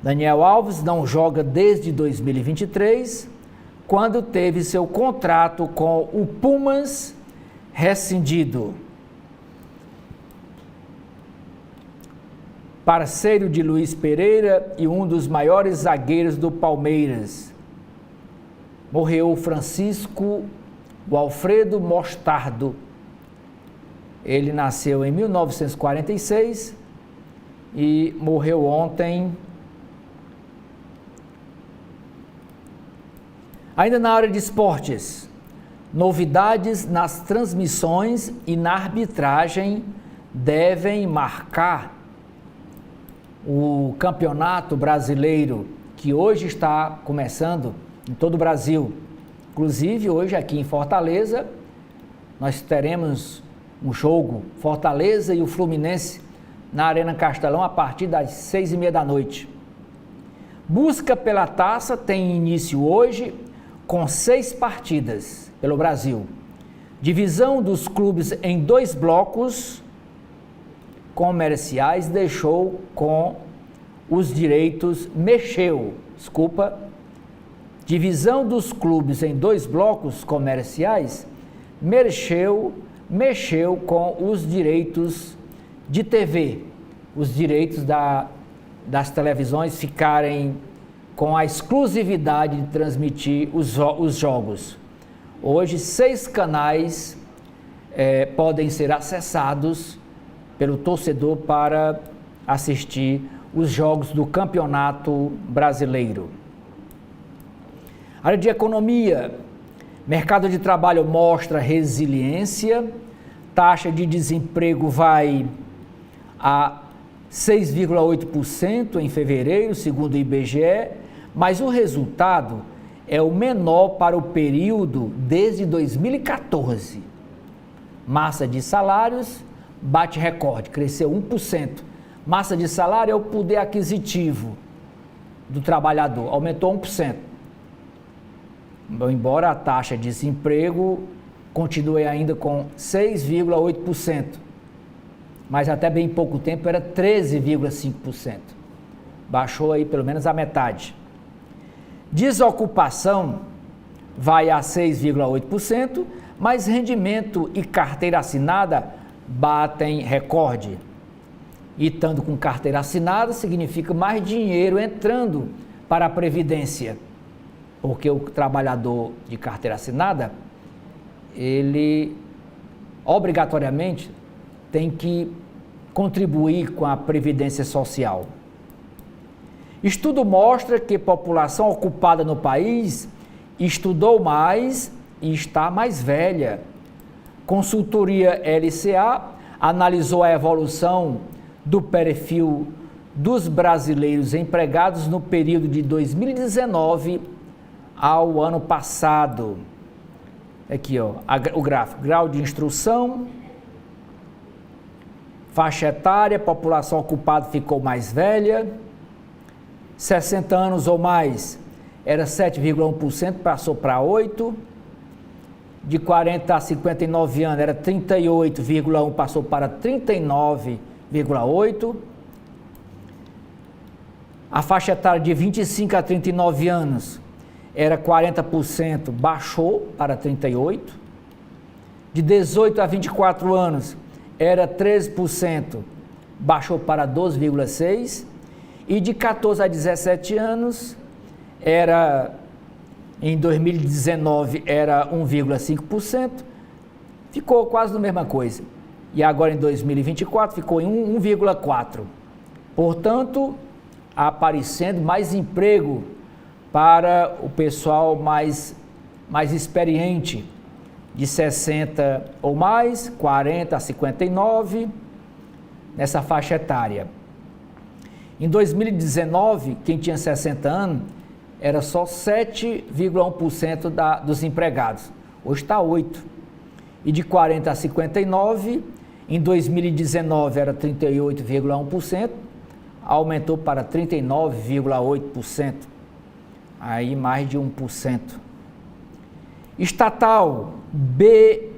Daniel Alves não joga desde 2023, quando teve seu contrato com o Pumas rescindido. Parceiro de Luiz Pereira e um dos maiores zagueiros do Palmeiras. Morreu Francisco Alfredo Mostardo. Ele nasceu em 1946 e morreu ontem. Ainda na área de esportes, novidades nas transmissões e na arbitragem devem marcar o Campeonato Brasileiro, que hoje está começando em todo o Brasil. Inclusive, hoje aqui em Fortaleza, nós teremos um jogo, Fortaleza e o Fluminense, na Arena Castelão, a partir das 6h30 da noite. Busca pela taça tem início hoje, com 6 partidas pelo Brasil. Divisão dos clubes em 2 blocos comerciais deixou com os direitos, divisão dos clubes em 2 blocos comerciais mexeu com os direitos de TV, os direitos das televisões ficarem com a exclusividade de transmitir os jogos. Hoje, 6 canais podem ser acessados pelo torcedor para assistir os jogos do Campeonato Brasileiro. Área de economia, mercado de trabalho mostra resiliência, taxa de desemprego vai a 6,8% em fevereiro, segundo o IBGE, mas o resultado é o menor para o período desde 2014. Massa de salários bate recorde, cresceu 1%. Massa de salário é o poder aquisitivo do trabalhador, aumentou 1%. Embora a taxa de desemprego continue ainda com 6,8%, mas até bem pouco tempo era 13,5%. Baixou aí pelo menos a metade. Desocupação vai a 6,8%, mas rendimento e carteira assinada batem recorde. E estando com carteira assinada significa mais dinheiro entrando para a Previdência, porque o trabalhador de carteira assinada, ele obrigatoriamente tem que contribuir com a Previdência Social. Estudo mostra que a população ocupada no país estudou mais e está mais velha. Consultoria LCA analisou a evolução do perfil dos brasileiros empregados no período de 2019 ao ano passado. Aqui, ó, o gráfico, grau de instrução, faixa etária, população ocupada ficou mais velha, 60 anos ou mais era 7,1%, passou para 8%, de 40 a 59 anos era 38,1%, passou para 39,8%, a faixa etária de 25 a 39 anos era 40%, baixou para 38%, de 18 a 24 anos era 13%, baixou para 12,6%, e de 14 a 17 anos, em 2019 era 1,5%, ficou quase a mesma coisa. E agora em 2024 ficou em 1,4%. Portanto, aparecendo mais emprego para o pessoal mais experiente, de 60 ou mais, 40 a 59, nessa faixa etária. Em 2019, quem tinha 60 anos era só 7,1% dos empregados. Hoje está 8%. E de 40 a 59, em 2019 era 38,1%, aumentou para 39,8%. Aí mais de 1%. Estatal BRB,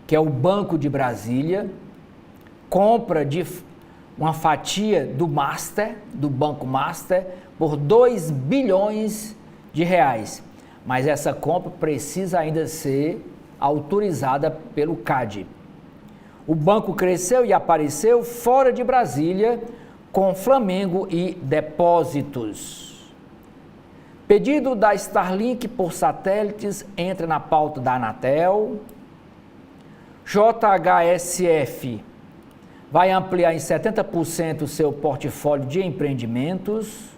que é o Banco de Brasília, compra de uma fatia do Banco Master, por 2 bilhões de reais. Mas essa compra precisa ainda ser autorizada pelo CAD. O banco cresceu e apareceu fora de Brasília, com Flamengo e depósitos. Pedido da Starlink por satélites entra na pauta da Anatel. JHSF vai ampliar em 70% o seu portfólio de empreendimentos.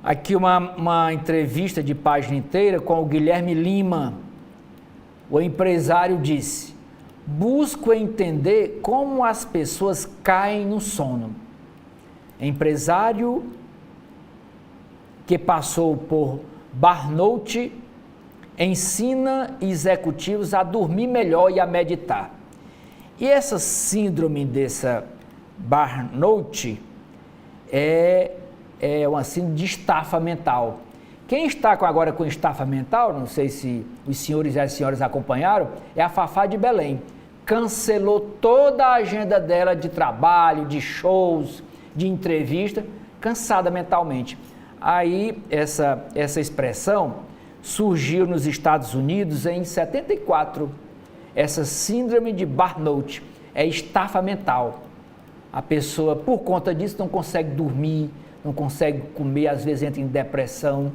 Aqui uma entrevista de página inteira com o Guilherme Lima. O empresário disse: busco entender como as pessoas caem no sono. Empresário que passou por burnout ensina executivos a dormir melhor e a meditar. E essa síndrome dessa burnout é uma síndrome de estafa mental. Quem está agora com estafa mental, não sei se os senhores e as senhoras acompanharam, é a Fafá de Belém. Cancelou toda a agenda dela de trabalho, de shows, de entrevista, cansada mentalmente. Aí essa expressão surgiu nos Estados Unidos em 74. Essa síndrome de burnout é estafa mental. A pessoa, por conta disso, não consegue dormir, não consegue comer, às vezes entra em depressão.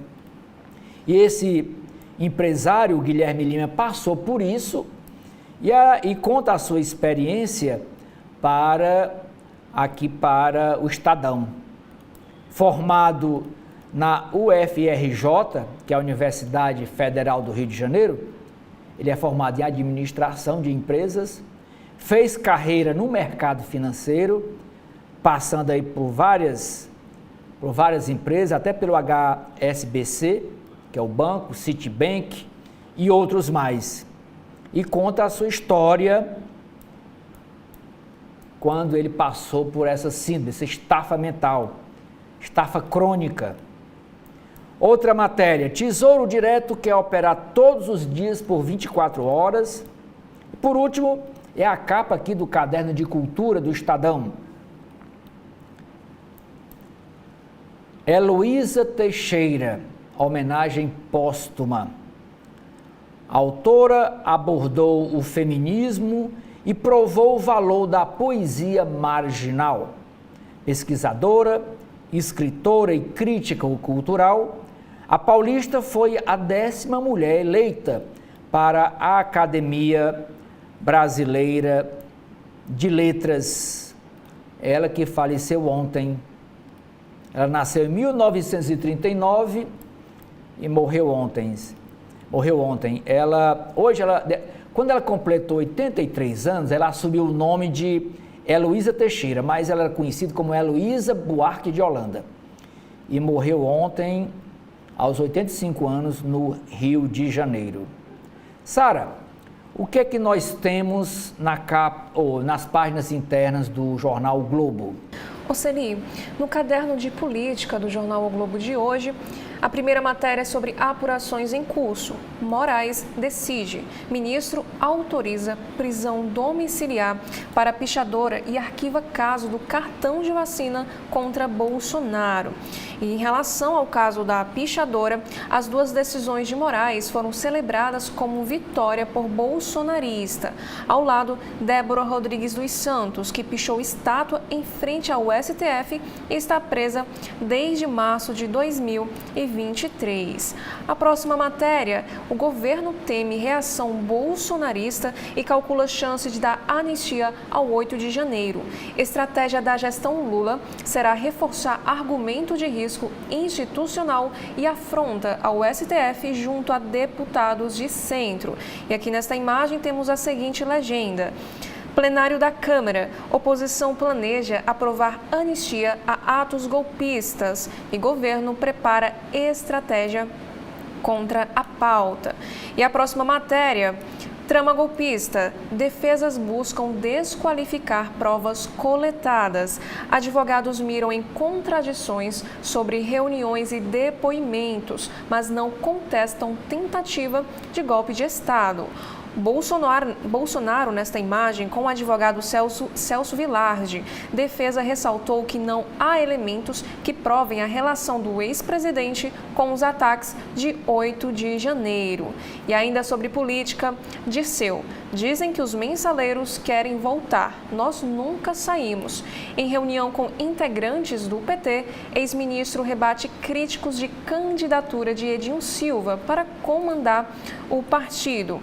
E esse empresário, o Guilherme Lima, passou por isso e conta a sua experiência para o Estadão. Formado na UFRJ, que é a Universidade Federal do Rio de Janeiro, ele é formado em administração de empresas, fez carreira no mercado financeiro, passando aí por várias empresas, até pelo HSBC, que é o banco, Citibank e outros mais. E conta a sua história quando ele passou por essa síndrome, essa estafa mental, estafa crônica. Outra matéria, Tesouro Direto quer operar todos os dias por 24 horas. E por último, é a capa aqui do Caderno de Cultura do Estadão. Heloísa Teixeira, homenagem póstuma. A autora abordou o feminismo e provou o valor da poesia marginal. Pesquisadora, escritora e crítica cultural, A paulista foi a 10ª mulher eleita para a Academia Brasileira de Letras. Ela que faleceu ontem. Ela nasceu em 1939 e morreu ontem. Quando ela completou 83 anos, ela assumiu o nome de Heloísa Teixeira, mas ela era conhecida como Heloísa Buarque de Holanda. E morreu ontem, aos 85 anos, no Rio de Janeiro. Sara, o que é que nós temos nas páginas internas do jornal o Globo? Oceli, no caderno de política do jornal O Globo de hoje, a primeira matéria é sobre apurações em curso. Moraes decide. Ministro autoriza prisão domiciliar para pichadora e arquiva caso do cartão de vacina contra Bolsonaro. E em relação ao caso da pichadora, as 2 decisões de Moraes foram celebradas como vitória por bolsonarista. Ao lado, Débora Rodrigues dos Santos, que pichou estátua em frente ao STF e está presa desde março de 2023. A próxima matéria, o governo teme reação bolsonarista e calcula chance de dar anistia ao 8 de janeiro. Estratégia da gestão Lula será reforçar argumento de risco institucional e afronta ao STF junto a deputados de centro. E aqui nesta imagem temos a seguinte legenda. Plenário da Câmara. Oposição planeja aprovar anistia a atos golpistas e governo prepara estratégia contra a pauta. E a próxima matéria. Trama golpista. Defesas buscam desqualificar provas coletadas. Advogados miram em contradições sobre reuniões e depoimentos, mas não contestam tentativa de golpe de Estado. Bolsonaro, nesta imagem, com o advogado Celso Vilardi, defesa ressaltou que não há elementos que provem a relação do ex-presidente com os ataques de 8 de janeiro. E ainda sobre política, Dirceu, dizem que os mensaleiros querem voltar. Nós nunca saímos. Em reunião com integrantes do PT, ex-ministro rebate críticos de candidatura de Edinho Silva para comandar o partido.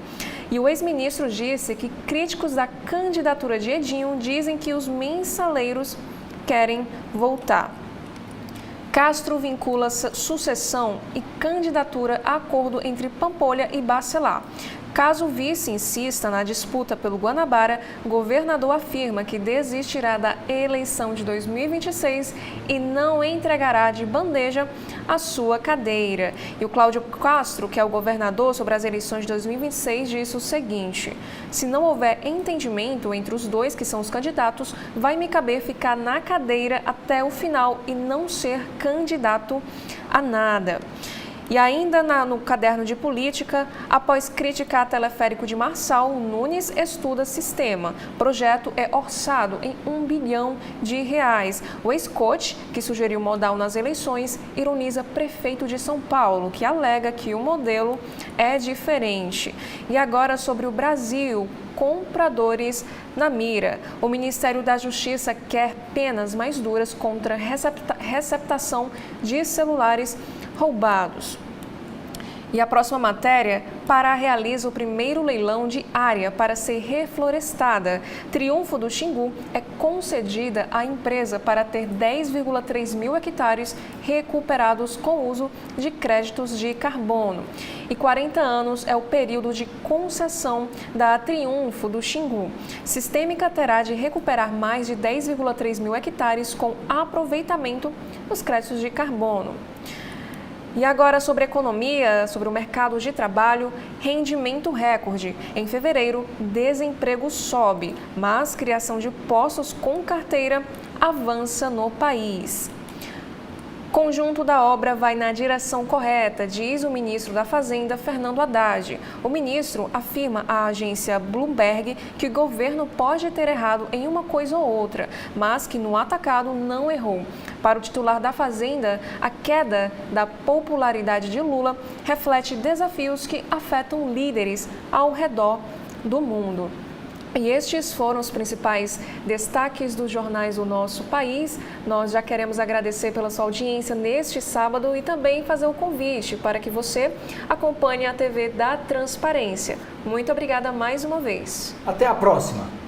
E o ex-ministro disse que críticos da candidatura de Edinho dizem que os mensaleiros querem voltar. Castro vincula sucessão e candidatura a acordo entre Pampolha e Bacelar. Caso o vice insista na disputa pelo Guanabara, o governador afirma que desistirá da eleição de 2026 e não entregará de bandeja a sua cadeira. E o Cláudio Castro, que é o governador sobre as eleições de 2026, disse o seguinte: se não houver entendimento entre os dois, que são os candidatos, vai me caber ficar na cadeira até o final e não ser candidato a nada. E ainda no caderno de política, após criticar teleférico de Marçal, Nunes estuda sistema. Projeto é orçado em R$1 bilhão. O ex-coach, que sugeriu modal nas eleições, ironiza prefeito de São Paulo, que alega que o modelo é diferente. E agora sobre o Brasil, compradores na mira. O Ministério da Justiça quer penas mais duras contra receptação de celulares roubados. E a próxima matéria, Pará realiza o primeiro leilão de área para ser reflorestada. Triunfo do Xingu é concedida à empresa para ter 10,3 mil hectares recuperados com uso de créditos de carbono. E 40 anos é o período de concessão da Triunfo do Xingu. Sistêmica terá de recuperar mais de 10,3 mil hectares com aproveitamento dos créditos de carbono. E agora sobre economia, sobre o mercado de trabalho, rendimento recorde. Em fevereiro, desemprego sobe, mas criação de postos com carteira avança no país. Conjunto da obra vai na direção correta, diz o ministro da Fazenda, Fernando Haddad. O ministro afirma à agência Bloomberg que o governo pode ter errado em uma coisa ou outra, mas que no atacado não errou. Para o titular da Fazenda, a queda da popularidade de Lula reflete desafios que afetam líderes ao redor do mundo. E estes foram os principais destaques dos jornais do nosso país. Nós já queremos agradecer pela sua audiência neste sábado e também fazer o convite para que você acompanhe a TV da Transparência. Muito obrigada mais uma vez. Até a próxima.